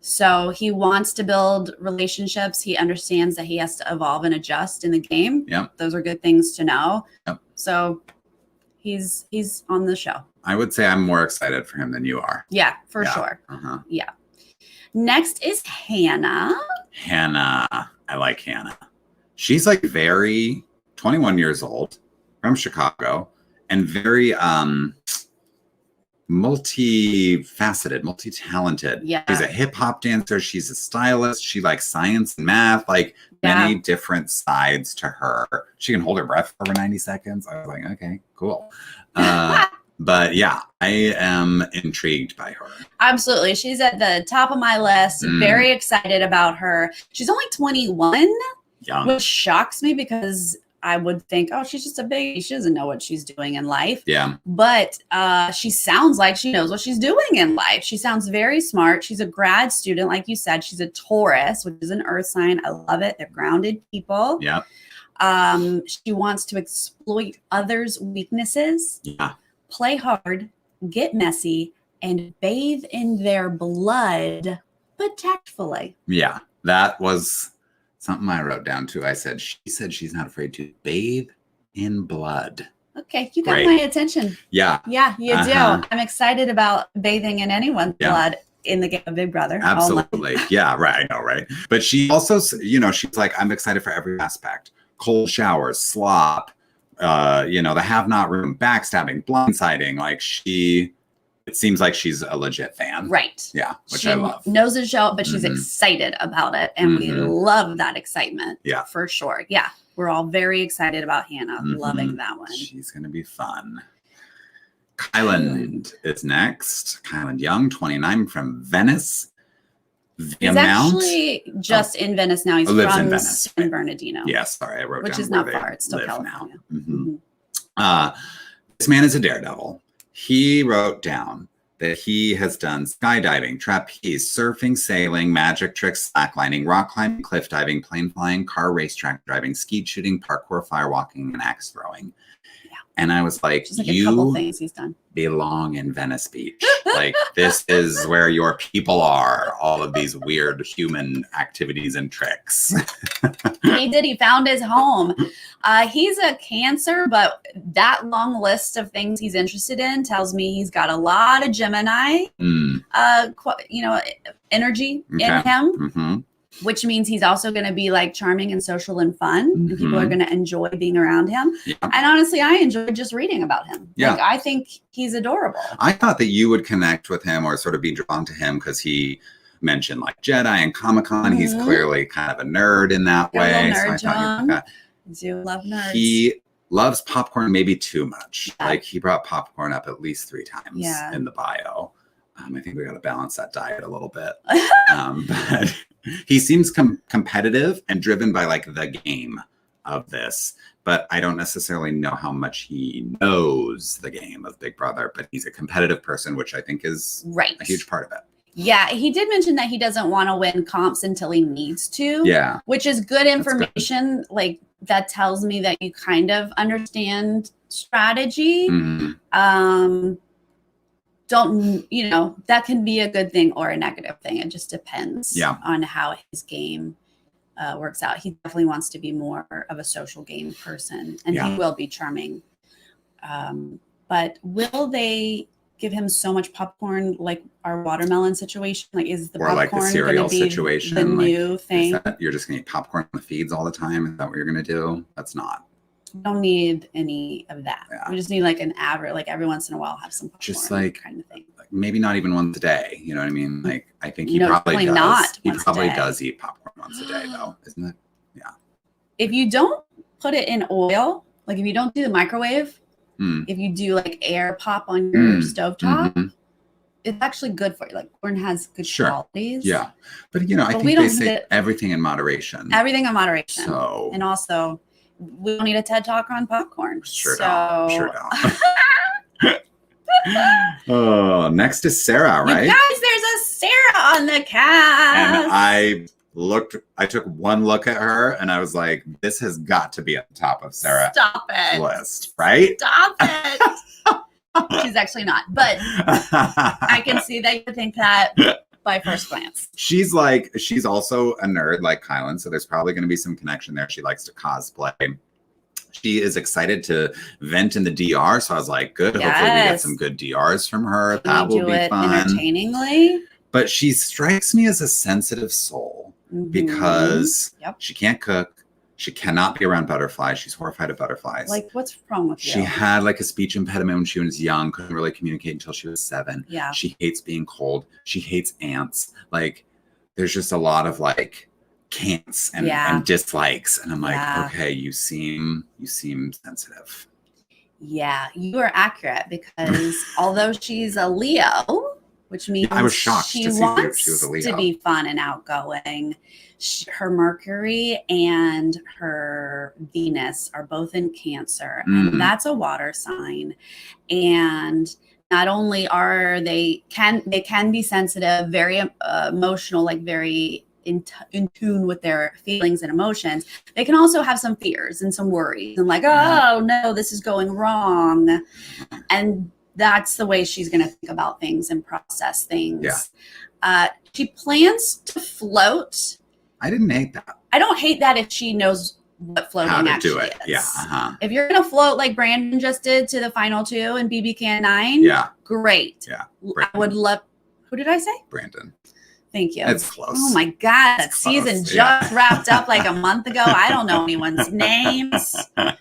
So he wants to build relationships. He understands that he has to evolve and adjust in the game. Yep. Those are good things to know. Yep. So he's on the show. I would say I'm more excited for him than you are. Yeah, for sure. Uh-huh. Yeah. Next is Hannah. Hannah. I like Hannah. She's like very 21 years old from Chicago and very multifaceted, multi-talented. Yeah. She's a hip hop dancer. She's a stylist. She likes science and math, like many different sides to her. She can hold her breath for over 90 seconds. I was like, okay, cool. But yeah, I am intrigued by her. Absolutely. She's at the top of my list. Very excited about her. She's only 21, Young. which shocks me because I would think, oh, she's just a baby. She doesn't know what she's doing in life. Yeah. But she sounds like she knows what she's doing in life. She sounds very smart. She's a grad student. Like you said, she's a Taurus, which is an earth sign. I love it. They're grounded people. Yeah. She wants to exploit others' weaknesses. Yeah. Play hard, get messy, and bathe in their blood, but tactfully. Yeah. That was something I wrote down too. She said she's not afraid to bathe in blood. Okay, you got Great. my attention. Yeah. Yeah, you do. I'm excited about bathing in anyone's blood in the game of Big Brother. Absolutely. Yeah, right. I know, right? But she also, she's like, I'm excited for every aspect. Cold showers, slop, the have-not room, backstabbing, blindsiding. Like it seems like she's a legit fan. Right. Yeah, which she I love. knows the show, but she's excited about it. And we love that excitement. Yeah. For sure. Yeah. We're all very excited about Hannah. Loving that one. She's going to be fun. Kyland is next. Kyland Young, 29 from Venice. He's actually just in Venice now. He's lives in from Venice. San Bernardino. Yes, sorry, I wrote which down is where not they far. It's still live California. now. This man is a daredevil. He wrote down that he has done skydiving, trapeze, surfing, sailing, magic tricks, slacklining, rock climbing, cliff diving, plane flying, car racetrack driving, skeet shooting, parkour, firewalking, and axe throwing. Yeah. And I was like, Just like a couple things he's done. Belong in Venice Beach. Like, this is where your people are. All of these weird human activities and tricks. He did. He found his home. He's a Cancer, but that long list of things he's interested in tells me he's got a lot of Gemini, energy in him, which means he's also going to be like charming and social and fun. And people are going to enjoy being around him. Yeah. And honestly, I enjoyed just reading about him. Yeah. Like, I think he's adorable. I thought that you would connect with him or sort of be drawn to him because he mentioned like Jedi and Comic-Con. He's clearly kind of a nerd in that way. Nerd so I do love nerds. He loves popcorn maybe too much. Yeah. Like, he brought popcorn up at least 3 times in the bio. I think we got to balance that diet a little bit. But he seems competitive and driven by like the game of this. But I don't necessarily know how much he knows the game of Big Brother. But he's a competitive person, which I think is a huge part of it. Yeah, he did mention that he doesn't want to win comps until he needs to. Yeah. Which is good information. Good. Like, that tells me that you kind of understand strategy. That can be a good thing or a negative thing. It just depends on how his game works out. He definitely wants to be more of a social game person, and he will be charming. But will they give him so much popcorn like our watermelon situation? Like, is the popcorn like the cereal situation the new thing? You're just gonna eat popcorn on the feeds all the time? Is that what you're gonna do? That's not. We don't need any of that. Yeah. We just need like an average, like every once in a while have some popcorn, just like kind of thing. Like maybe not even once a day. You know what I mean? Like, I think he probably does. Not he probably does eat popcorn once a day though, isn't it? Yeah. If you don't put it in oil, like if you don't do the microwave, if you do like air pop on your stovetop, it's actually good for you. Like, corn has good qualities. Yeah. But I think they say everything in moderation. Everything in moderation. So, and also, we don't need a TED Talk on popcorn. Sure don't. Next is Sarah, right? You guys, there's a Sarah on the cast. And I took one look at her and I was like, this has got to be at the top of Sarah's list, right? Stop it. She's actually not, but I can see that you think that by first glance. She's also a nerd like Kylan, so there's probably going to be some connection there. She likes to cosplay. She is excited to vent in the DR, so I was like, good. Yes. Hopefully we get some good DRs from her. That will be fun. Entertainingly. But she strikes me as a sensitive soul because she can't cook. She cannot be around butterflies. She's horrified of butterflies. Like, what's wrong with you? She had like a speech impediment when she was young, couldn't really communicate until she was 7. Yeah. She hates being cold. She hates ants. Like, there's just a lot of like can'ts and dislikes. And I'm like, okay, you seem sensitive. Yeah, you are accurate because although she's a Leo, which means I was shocked she to see wants she was a Leo. To be fun and outgoing. Her Mercury and her Venus are both in Cancer, and that's a water sign. And not only are they can be sensitive, very emotional, like very in tune with their feelings and emotions. They can also have some fears and some worries and like, oh no, this is going wrong. And that's the way she's going to think about things and process things. Yeah. She plans to float. I didn't hate that. I don't hate that if she knows what floating actually is. Yeah. If you're going to float like Brandon just did to the final 2 and BB Can 9, great. Yeah. I would love. Who did I say? Brandon. Thank you. It's close. Oh my God. That season just wrapped up like a month ago. I don't know anyone's names. Yeah.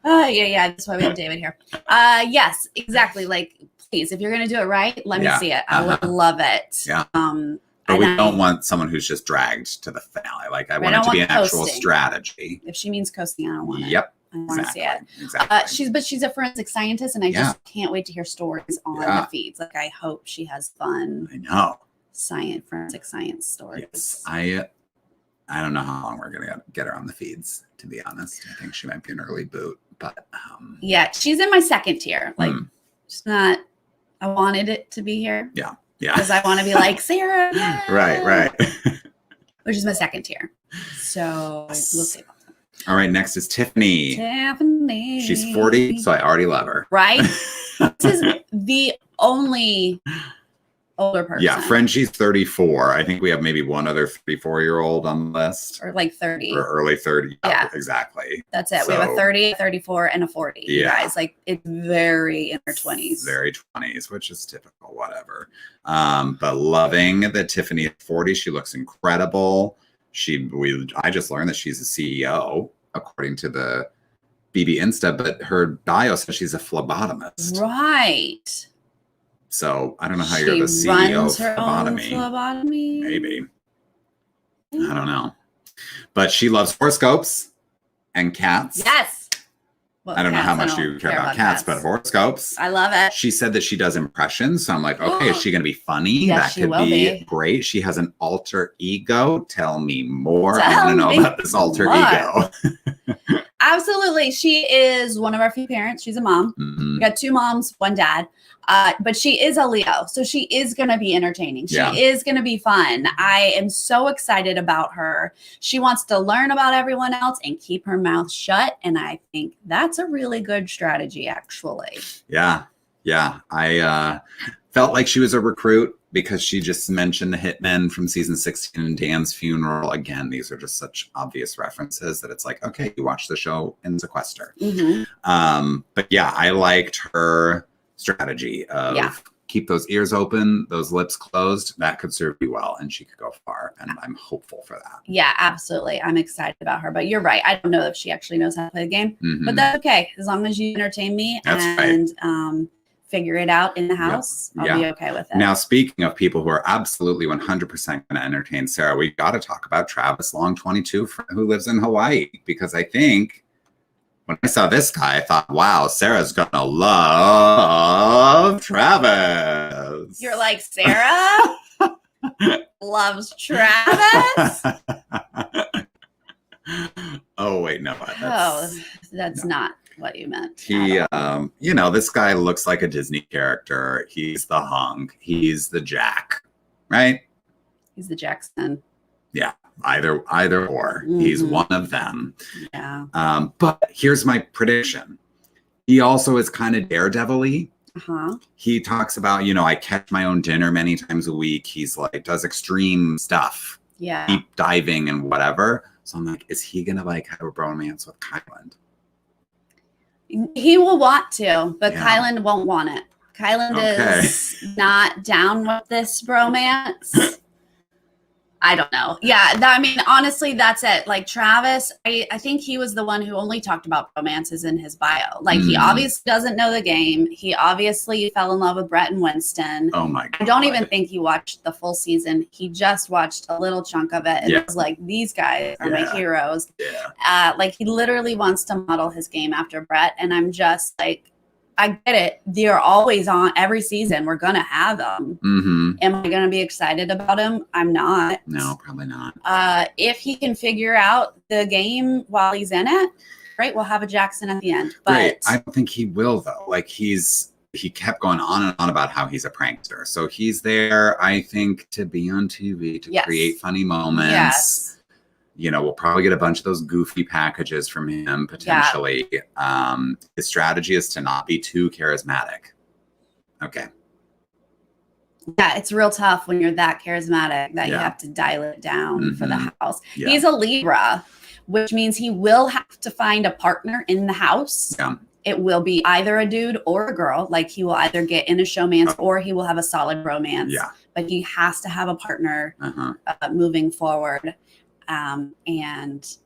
That's why we have David here. Yes, exactly. Like, please, if you're going to do it right, let me see it. I would love it. Yeah. But we don't want someone who's just dragged to the finale. Like, I want it to be an actual strategy. If she means coasting, I don't want it. Yep. I want to see it. Exactly. She's a forensic scientist, and I just can't wait to hear stories on the feeds. Like, I hope she has fun. I know. Forensic science stories. Yes. I don't know how long we're gonna get her on the feeds, to be honest. I think she might be an early boot, but yeah, she's in my second tier. Like, she's not I wanted it to be here. Yeah. Because I want to be like, Sarah. Yeah. Right. Which is my second tier. So we'll see about that. All right, next is Tiffany. Tiffany. She's 40, so I already love her. Right? This is the only older person. Yeah, Frenchie's 34. I think we have maybe one other 34-year-old on the list. Or like 30. Or early 30. Yeah. Exactly. That's it. We have a 30, a 34, and a 40. Yeah. You guys, like, it's very in their 20s. Very 20s, which is typical, whatever. But loving that Tiffany is 40. She looks incredible. I just learned that she's a CEO, according to the BB Insta, but her bio says she's a phlebotomist. Right. So I don't know how you're the CEO of phlebotomy. Maybe. I don't know. But she loves horoscopes and cats. Yes. Well, I don't know how much you care about cats, but horoscopes. I love it. She said that she does impressions. So I'm like, okay, is she going to be funny? Yes, that could be great. She has an alter ego. Tell me more. I want to know about this alter ego. Absolutely. She is one of our few parents. She's a mom. Mm-hmm. We got 2 moms, 1 dad. But she is a Leo. So she is going to be entertaining. She is going to be fun. I am so excited about her. She wants to learn about everyone else and keep her mouth shut. And I think that's a really good strategy, actually. Yeah. I felt like she was a recruit because she just mentioned the hitmen from season 16 and Dan's funeral. Again, these are just such obvious references that it's like, okay, you watch the show in sequester. Mm-hmm. But yeah, I liked her strategy of keep those ears open, those lips closed. That could serve you well, and she could go far. And I'm hopeful for that. Yeah, absolutely. I'm excited about her. But you're right. I don't know if she actually knows how to play the game, but that's okay. As long as you entertain me figure it out in the house, I'll be okay with it. Now, speaking of people who are absolutely 100% going to entertain Sarah, we got to talk about Travis Long, 22, who lives in Hawaii, because I think when I saw this guy, I thought, wow, Sarah's going to love Travis. You're like, Sarah loves Travis? Oh, wait, no. That's not what you meant. He, this guy looks like a Disney character. He's the hunk. He's the Jack, right? He's the Jackson. Yeah, either or. Mm-hmm. He's one of them. Yeah. But here's my prediction. He also is kind of daredevil-y. Uh-huh. He talks about, I catch my own dinner many times a week. He's like, does extreme stuff. Yeah. Deep diving and whatever. So I'm like, is he going to have a bromance with Kyland? He will want to, but Kyland won't want it. Kyland is not down with this bromance. I don't know. Yeah, honestly, that's it. Like Travis, I think he was the one who only talked about romances in his bio. Like he obviously doesn't know the game. He obviously fell in love with Brent and Winston. Oh my God. I don't even think he watched the full season. He just watched a little chunk of it and was like, these guys are my heroes. Yeah. Like he literally wants to model his game after Brett. And I'm just like, I get it. They're always on every season. We're going to have them. Mm-hmm. Am I going to be excited about him? I'm not. No, probably not. If he can figure out the game while he's in it, great. We'll have a Jackson at the end. But right. I don't think he will, though. Like he kept going on and on about how he's a prankster. So he's there, I think, to be on TV, to create funny moments. Yes. We'll probably get a bunch of those goofy packages from him, potentially. Yeah. His strategy is to not be too charismatic. Okay. Yeah, it's real tough when you're that charismatic that you have to dial it down for the house. Yeah. He's a Libra, which means he will have to find a partner in the house. Yeah. It will be either a dude or a girl. Like he will either get in a showmance or he will have a solid romance. Yeah. But he has to have a partner moving forward. And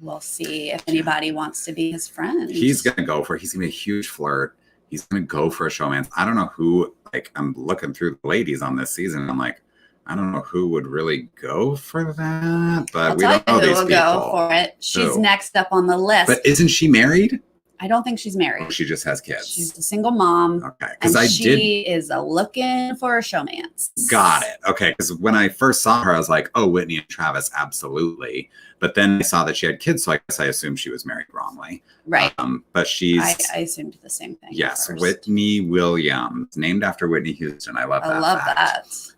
we'll see if anybody wants to be his friend. He's going to be a huge flirt. He's going to go for a showmance. I don't know who, I'm looking through the ladies on this season. I'm like, I don't know who would really go for that, but we don't know these people. Go for it. She's next up on the list. But isn't she married? I don't think she's married. She just has kids. She's a single mom. Okay. And she is looking for a showmance. Got it. Okay. Because when I first saw her, I was like, oh, Whitney and Travis, absolutely. But then I saw that she had kids, so I guess I assumed she was married wrongly. Right. But she's... I assumed the same thing. Yes. First. Whitney Williams, named after Whitney Houston. I love that. I love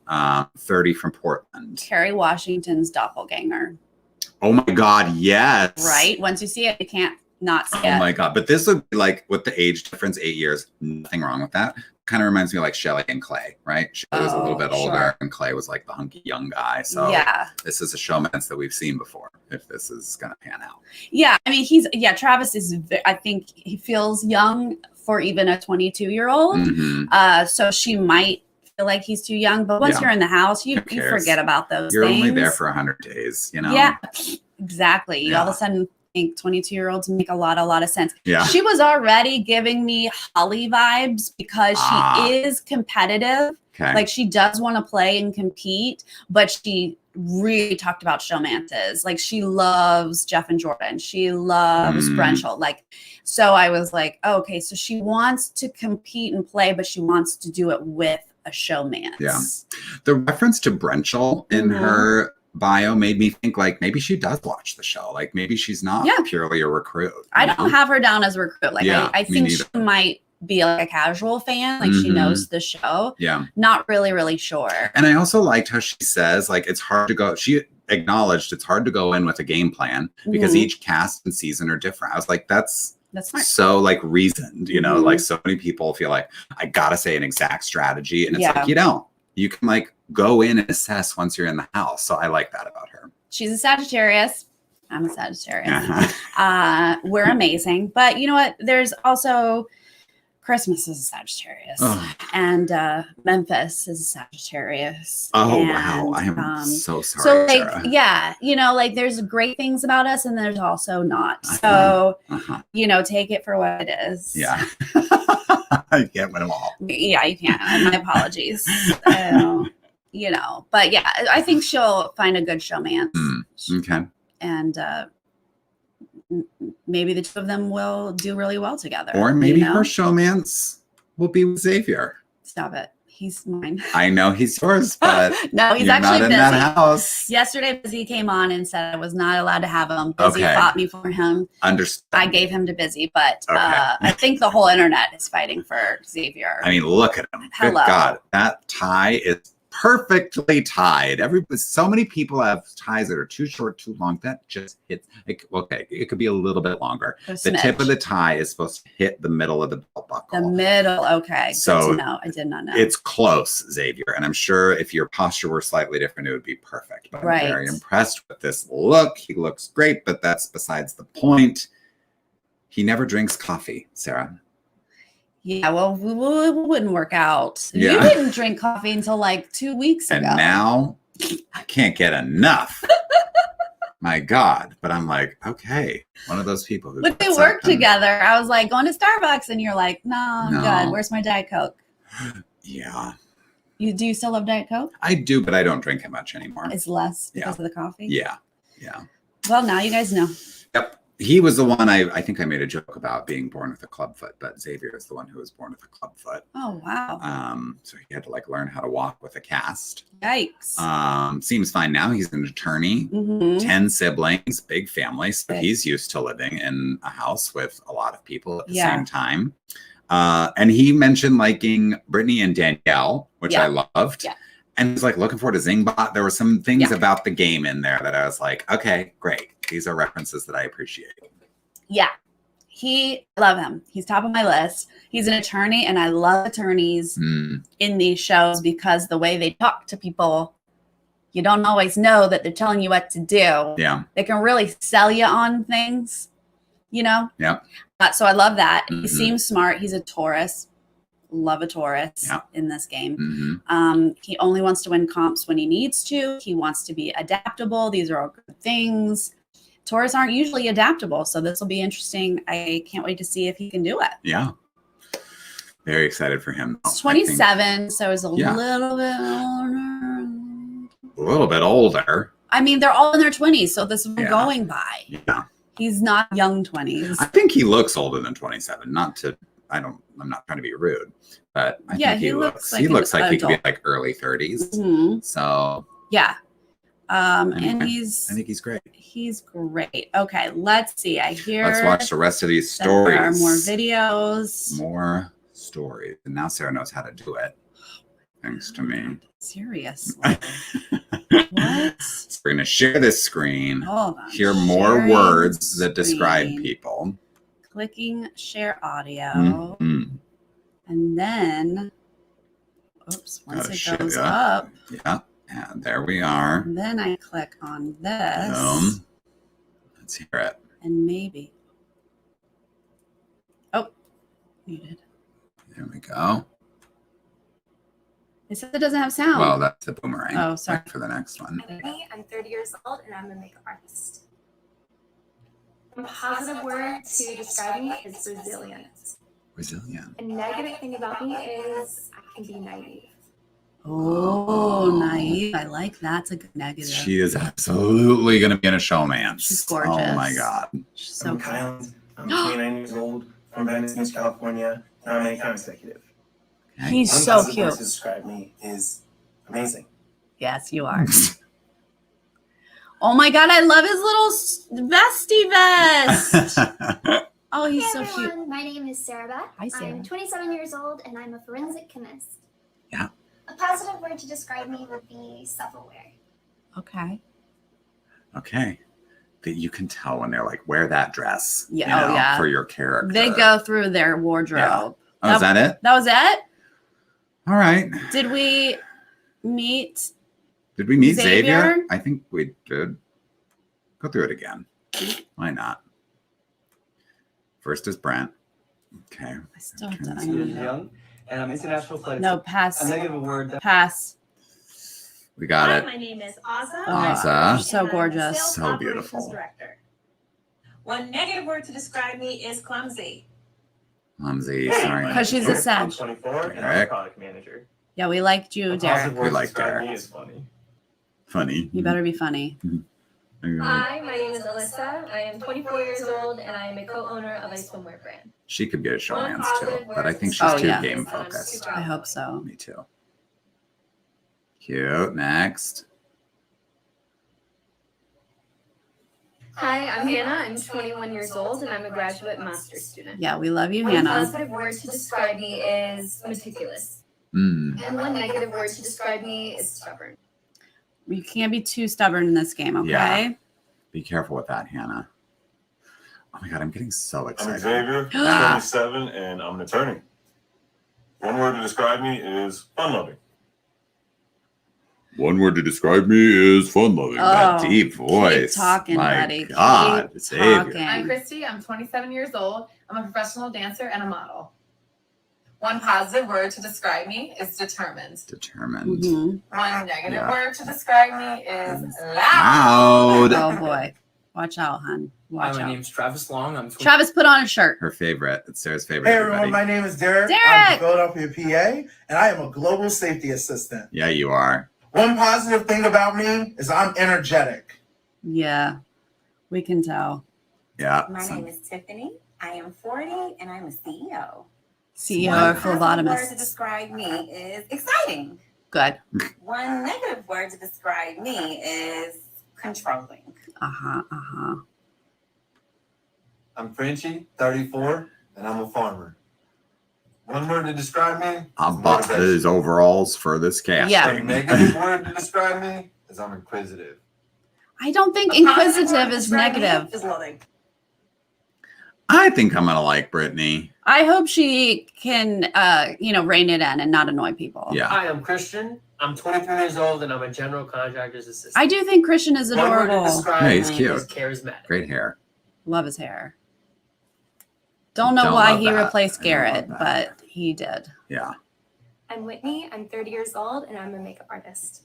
that. 30 from Portland. Kerry Washington's doppelganger. Oh my God, yes. Right? Once you see it, you can't not see it. Oh my God. But this would be like, with the age difference, 8 years, nothing wrong with that. Kind of reminds me of like Shelley and Clay, right? Shelley was a little bit older and Clay was like the hunky young guy. So yeah, this is a showmance that we've seen before, if this is going to pan out. Yeah. I mean, Travis is, I think he feels young for even a 22-year-old. Mm-hmm. So she might feel like he's too young, but once you're in the house, you forget about those You're things. only there for 100 days, you know? Yeah, exactly. Yeah. All of a sudden, I think 22-year-olds make a lot of sense. Yeah. She was already giving me Holly vibes because she is competitive. Okay. Like she does want to play and compete, but she really talked about showmances. Like she loves Jeff and Jordan. She loves Brent. Like, so I was like, oh, okay, so she wants to compete and play, but she wants to do it with a showmance. Yeah. The reference to Brenchel in her bio made me think like maybe she does watch the show. Like maybe she's not purely a recruit. I don't have her down as a recruit. Like I think she neither. might be like a casual fan. Like she knows the show. Yeah. Not really sure. And I also liked how she says like it's hard to go. She acknowledged it's hard to go in with a game plan because each cast and season are different. I was like, that's smart. So like reasoned, you know, like so many people feel like I gotta say an exact strategy. And it's like you don't. You can like go in and assess once you're in the house. So I like that about her. She's a Sagittarius. I'm a Sagittarius. We're amazing. But you know what? There's also Christmas is a Sagittarius. And Memphis is a Sagittarius. Oh, and, wow. I am so sorry. So like, Sarah. yeah, you know, like there's great things about us and there's also not. So, you know, take it for what it is. Yeah. I can't win them all. Yeah, you can't. My apologies. You know, but yeah, I think she'll find a good showman. Okay. And maybe the two of them will do really well together. Or maybe you know? her showmance will be with Xavier. Stop it. He's mine. I know he's yours, but no, he's you're actually not in busy. that house. Yesterday, Busy came on and said I was not allowed to have him. Busy fought me for him. Understand. I gave him to Busy, but I think the whole internet is fighting for Xavier. I mean, look at him. Hello. Good God, that tie is perfectly tied. So many people have ties that are too short, too long. That just hits. Okay, it could be a little bit longer. The tip of the tie is supposed to hit the middle of the belt buckle. The middle. Okay. So good to know. I did not know. It's close, Xavier, and I'm sure if your posture were slightly different, it would be perfect. But I'm very impressed with this look. He looks great, but that's besides the point. He never drinks coffee, Sarah. Yeah, well, we wouldn't work out. Yeah. You didn't drink coffee until like 2 weeks ago. And now I can't get enough. My God. But I'm like, okay, one of those people who. But they work together. I was like, going to Starbucks, and you're like, no, I'm good. Where's my Diet Coke? Yeah. Do you still love Diet Coke? I do, but I don't drink it much anymore. It's less because of the coffee? Yeah. Well, now you guys know. Yep. He was the one I think I made a joke about being born with a club foot, but Xavier is the one who was born with a club foot. Oh, wow. So he had to like learn how to walk with a cast. Yikes. Seems fine now. He's an attorney, 10 siblings, big family. So he's used to living in a house with a lot of people at the same time. And he mentioned liking Brittany and Danielle, which I loved. Yeah. And he's like looking forward to Zingbot. There were some things about the game in there that I was like, okay, great. These are references that I appreciate. Yeah. I love him. He's top of my list. He's an attorney, and I love attorneys in these shows because the way they talk to people, you don't always know that they're telling you what to do. Yeah. They can really sell you on things, you know? Yeah. So I love that. He seems smart. He's a Taurus. Love a Taurus in this game. He only wants to win comps when he needs to. He wants to be adaptable. These are all good things. Taurus aren't usually adaptable, so this will be interesting. I can't wait to see if he can do it. Yeah. Very excited for him. He's 27, so he's a little bit older. A little bit older. I mean, they're all in their 20s, so this is going by. Yeah. He's not young 20s. I think he looks older than 27. I'm not trying to be rude, but I think he looks like he could be like early 30s. Mhm. So yeah. And I think he's great. He's great. Okay, let's see. Let's watch the rest of these that there are stories. more videos. More stories. And now Sarah knows how to do it. Thanks to me. Seriously. What? So we're going to share this screen. Hold on. Hear more Sharing words that describe screen. people. Clicking share audio. Mhm. And then, oops, once Gotta it share goes that. up, Yeah. And there we are. and then I click on this. Boom. Let's hear it. And maybe. Oh, muted. There we go. It says it doesn't have sound. Well, that's a boomerang. Oh, sorry. For the next one. I'm 30 years old and I'm a makeup artist. A positive word to describe me is resilient. Resilient. A negative thing about me is I can be naive. Oh, naive. I like that's a good negative. She is absolutely going to be in a showmance. She's gorgeous. Oh my God. She's so I'm good. Kyle. I'm 29 years old from Venice, Beach, California, and I'm an account executive. He's One so positive word cute. to describe me is amazing. Yes, you are. Oh my God, I love his little vesty vest. Oh, he's so cute. Everyone, my name is Sarah Beth. Hi, Sarah. I'm 27 years old and I'm a forensic chemist. Yeah. A positive word to describe me would be self-aware. Okay. Okay. That you can tell when they're like, wear that dress. Yeah, you know, yeah. For your character. They go through their wardrobe. Oh, is that it? That was it? All right. Did we meet? Did we meet Xavier? Xavier? I think we did. Go through it again. Why not? First is Brent. Okay. I still have to 22 years unmute. young, and I'm international flight. No, pass. A negative word. Pass. We got Hi, it. my name is Aza. Aza. So and I'm a gorgeous. sales So operations beautiful. Director. One negative word to describe me is clumsy. Clumsy. Sorry. Because she's a I'm Sag. 24 and I'm a Derek. product manager. Yeah, we liked you, A Derek. positive We word to like describe Derek. me is funny. Funny. You better be funny. Hi, my name is Alyssa. I am 24 years old and I am a co-owner of a swimwear brand. She could be a showmance too, positive but I word think to she's Oh, too yeah. game describe me is focused. super I hope outgoing. so. Me too. Cute. Next. Hi, I'm Hannah. I'm 21 years old and I'm a graduate master's student. Yeah, we love you, One Hannah. positive word to describe me is meticulous. Mm. And one negative word to describe me is stubborn. You can't be too stubborn in this game, okay? Yeah. Be careful with that, Hannah. Oh my God, I'm getting so I'm excited. Xavier, I'm 27, and I'm an attorney. One word to describe me is fun-loving. One word to describe me is fun-loving. That Oh, deep voice. Keep talking, my buddy. God, Keep Xavier. talking. I'm Christy. I'm 27 years old. I'm a professional dancer and a model. One positive word to describe me is determined. Determined. Mhm. One negative Yeah. word to describe me is loud. Loud. Oh boy. Watch out, hun. Hi, Watch my out. name's Travis Long. I'm 20. Travis, put on a shirt. Her favorite. It's Sarah's favorite. Hey everyone, everybody. my name is Derek. Derek! I'm from Philadelphia, PA, and I am a global safety assistant. Yeah, you are. One positive thing about me is I'm energetic. Yeah, we can tell. Yeah. My name is Tiffany. I am 40 and I'm a CEO. CEO One or positive word to phlebotomist. describe me is exciting. Good. One negative word to describe me is controlling. Uh-huh. I'm Frenchy, 34, and I'm a farmer. One word to describe me. I bought his overalls for this casting. Yeah. A negative word to describe me is I'm inquisitive. I don't think inquisitive is negative. Is loving. I think I'm gonna like Brittany. I hope she can, rein it in and not annoy people. Yeah. Hi, I'm Christian. I'm 23 years old and I'm a general contractor's assistant. I do think Christian is One word to adorable. describe Yeah, he's me cute. is charismatic. Great hair. Love his hair. Don't know Don't why love he that. replaced I don't Garrett, love but he did. Yeah. I'm Whitney. I'm 30 years old and I'm a makeup artist.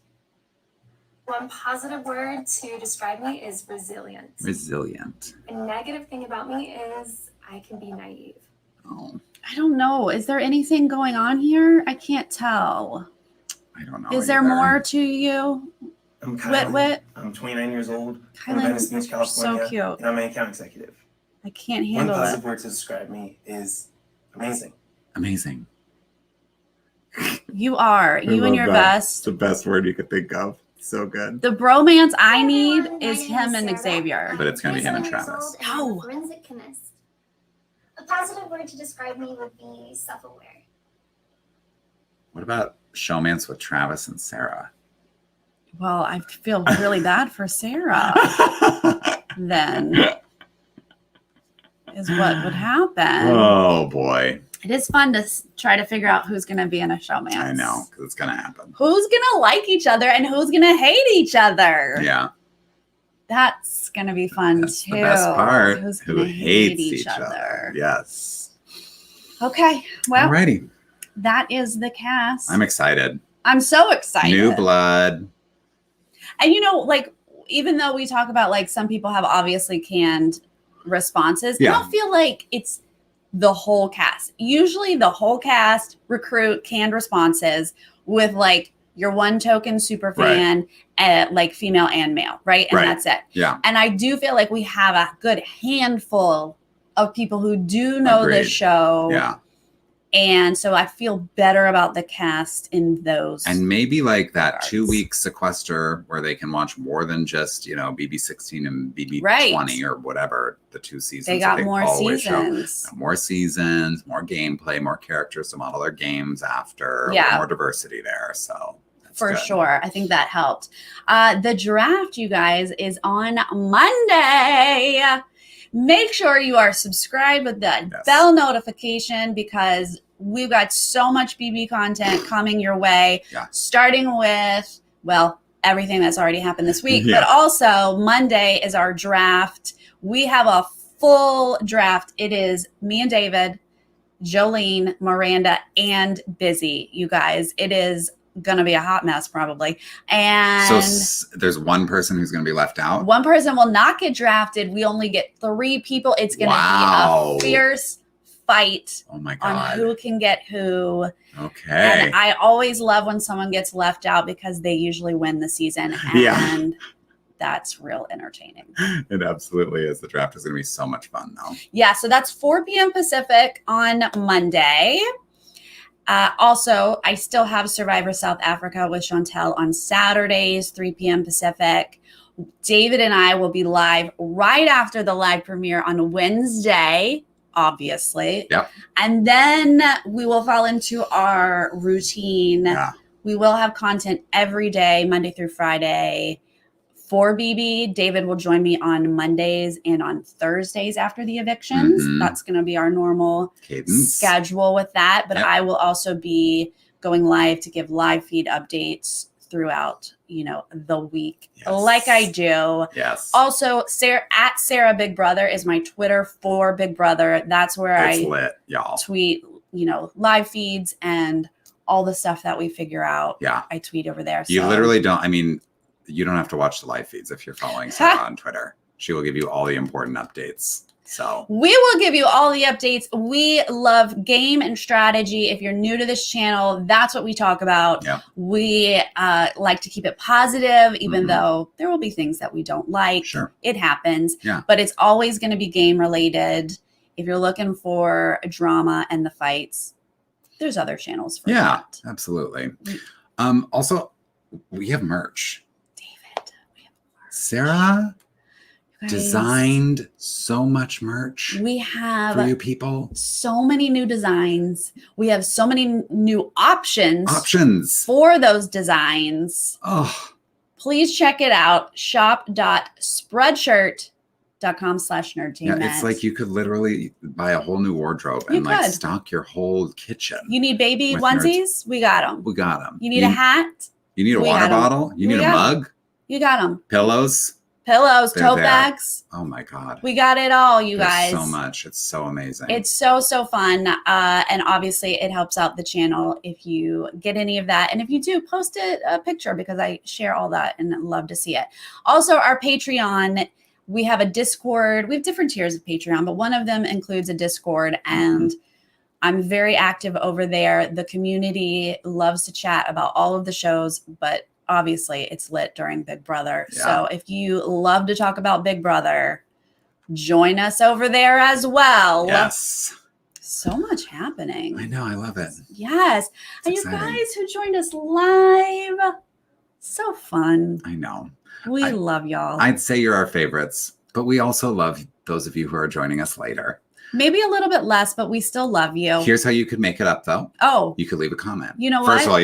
One positive word to describe me is resilient. Resilient. A negative thing about me is I can be naive. Oh, I don't know. Is there anything going on here? I can't tell. I don't know. Is there either. more to you? I'm Kyle. Wit? I'm 29 years old from Venice Beach, Kylan's so California, cute. and I'm an account executive. I can't One handle positive it. word to describe me is amazing. Amazing. You are. You and your best. It's the best word you could think of. So good. The bromance I need is him and Xavier. But it's going to be him and Travis. No. Forensic chemist. A positive word to describe me would be self-aware. What about showmance with Travis and Sarah? Well, I feel really bad for Sarah. Then is what would happen. Oh, boy. It is fun to try to figure out who's going to be in a showmance. I know, because it's going to happen. Who's going to like each other and who's going to hate each other. Yeah. That's going to be fun That's too. the best part. Who's Who gonna hates hate each other. Yes. Okay. Well, Alrighty. that is the cast. I'm excited. I'm so excited. New blood. And like, even though we talk about like some people have obviously canned responses, I don't feel like it's the whole cast. Usually the whole cast recruit canned responses with like your one token super fan, like female and male, right? And that's it. Yeah. And I do feel like we have a good handful of people who do know this show. Yeah. And so I feel better about the cast in those. And maybe like that 2-week sequester where they can watch more than just, BB16 and BB20 or whatever, the 2 seasons. They got more seasons. More seasons, more gameplay, more characters to model their games after. Yeah. More diversity there. So for sure. I think that helped. The draft, you guys, is on Monday. Make sure you are subscribed with the bell notification because we've got so much BB content coming your way, starting with, everything that's already happened this week, but also Monday is our draft. We have a full draft. It is me and David, Jolene, Miranda, and Busy, you guys. It is gonna be a hot mess probably, and so there's one person who's gonna be left out. One person will not get drafted. We only get 3 people. It's gonna be a fierce fight on who can get who. Okay. And I always love when someone gets left out because they usually win the season, and that's real entertaining. It absolutely is. The draft is gonna be so much fun though. Yeah, so that's 4 p.m. Pacific on Monday. Also, I still have Survivor South Africa with Chantel on Saturdays, 3 p.m. Pacific. David and I will be live right after the live premiere on Wednesday, obviously. Yep. And then we will fall into our routine. Yeah. We will have content every day, Monday through Friday. For BB, David will join me on Mondays and on Thursdays after the evictions. That's going to be our normal schedule with that. But I will also be going live to give live feed updates throughout, the week, like I do. Yes. Also, Sarah Big Brother is my Twitter for Big Brother. That's where it's lit, y'all. Tweet, live feeds and all the stuff that we figure out. Yeah. I tweet over there. You literally don't. You don't have to watch the live feeds if you're following Sarah on Twitter. She will give you all the important updates. So we will give you all the updates. We love game and strategy. If you're new to this channel, that's what we talk about. Yep. We like to keep it positive, even though there will be things that we don't like. Sure. It happens. Yeah. But it's always going to be game related. If you're looking for drama and the fights, there's other channels for that. Absolutely. Also, we have merch. Sarah designed so much merch. We have for you people. So many new designs. We have so many new options for those designs. Oh, please check it out. shop.spreadshirt.com/nerdtainment. Yeah, it's like you could literally buy a whole new wardrobe and like stock your whole kitchen. You need baby onesies? We got them. We got them. You need a hat? You need a water bottle? You need a mug? You got them. Pillows, tote bags. Oh my God. We got it all, you guys. So much. It's so amazing. It's so fun. And obviously it helps out the channel if you get any of that. And if you do, post a picture because I share all that and love to see it. Also, our Patreon, we have a Discord. We have different tiers of Patreon, but one of them includes a Discord, and I'm very active over there. The community loves to chat about all of the shows, but obviously it's lit during Big Brother. Yeah. So if you love to talk about Big Brother, join us over there as well. Yes. So much happening. I know. I love it. Yes. It's And exciting. you guys who joined us live, so fun. I know. We love y'all. I'd say you're our favorites, but we also love those of you who are joining us later. Maybe a little bit less, but we still love you. Here's how you could make it up, though. Oh, You could leave a comment. You know First what? of all,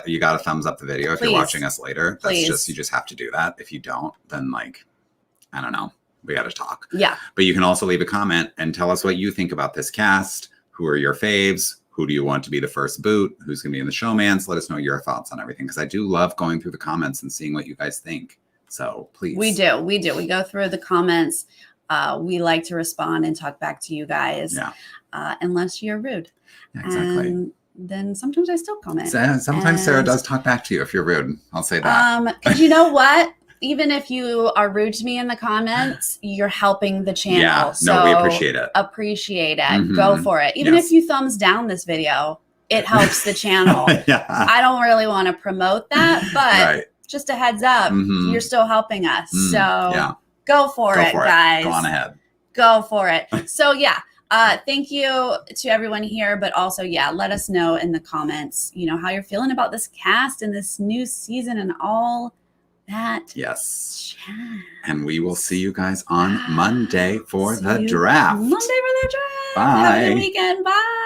you gotta thumbs up the video if Please. you're watching us later. Please. You just have to do that. If you don't, then like, I don't know. We got to talk. Yeah. But you can also leave a comment and tell us what you think about this cast. Who are your faves? Who do you want to be the first boot? Who's going to be in the showmans? Let us know your thoughts on everything, because I do love going through the comments and seeing what you guys think. So please. We do. We go through the comments. We like to respond and talk back to you guys. Yeah. Unless you're rude. Yeah, exactly. And then sometimes I still comment. Sometimes Sarah And, does talk back to you if you're rude. I'll say that. Because you know what? Even if you are rude to me in the comments, you're helping the channel. Yeah. So No, we appreciate it. Appreciate it. Mhm. Go for it. Even Yes. if you thumbs down this video, it helps the channel. Yeah. I don't really want to promote that, but Right. just a heads up, Mhm. you're still helping us. Mm, So yeah. go for it, guys. Go on ahead. Go for it. So yeah, thank you to everyone here, but also, yeah, let us know in the comments, how you're feeling about this cast and this new season and all that. Yes. And we will see you guys on Monday for the See you draft. Monday for the draft. Bye. Have a good weekend. Bye.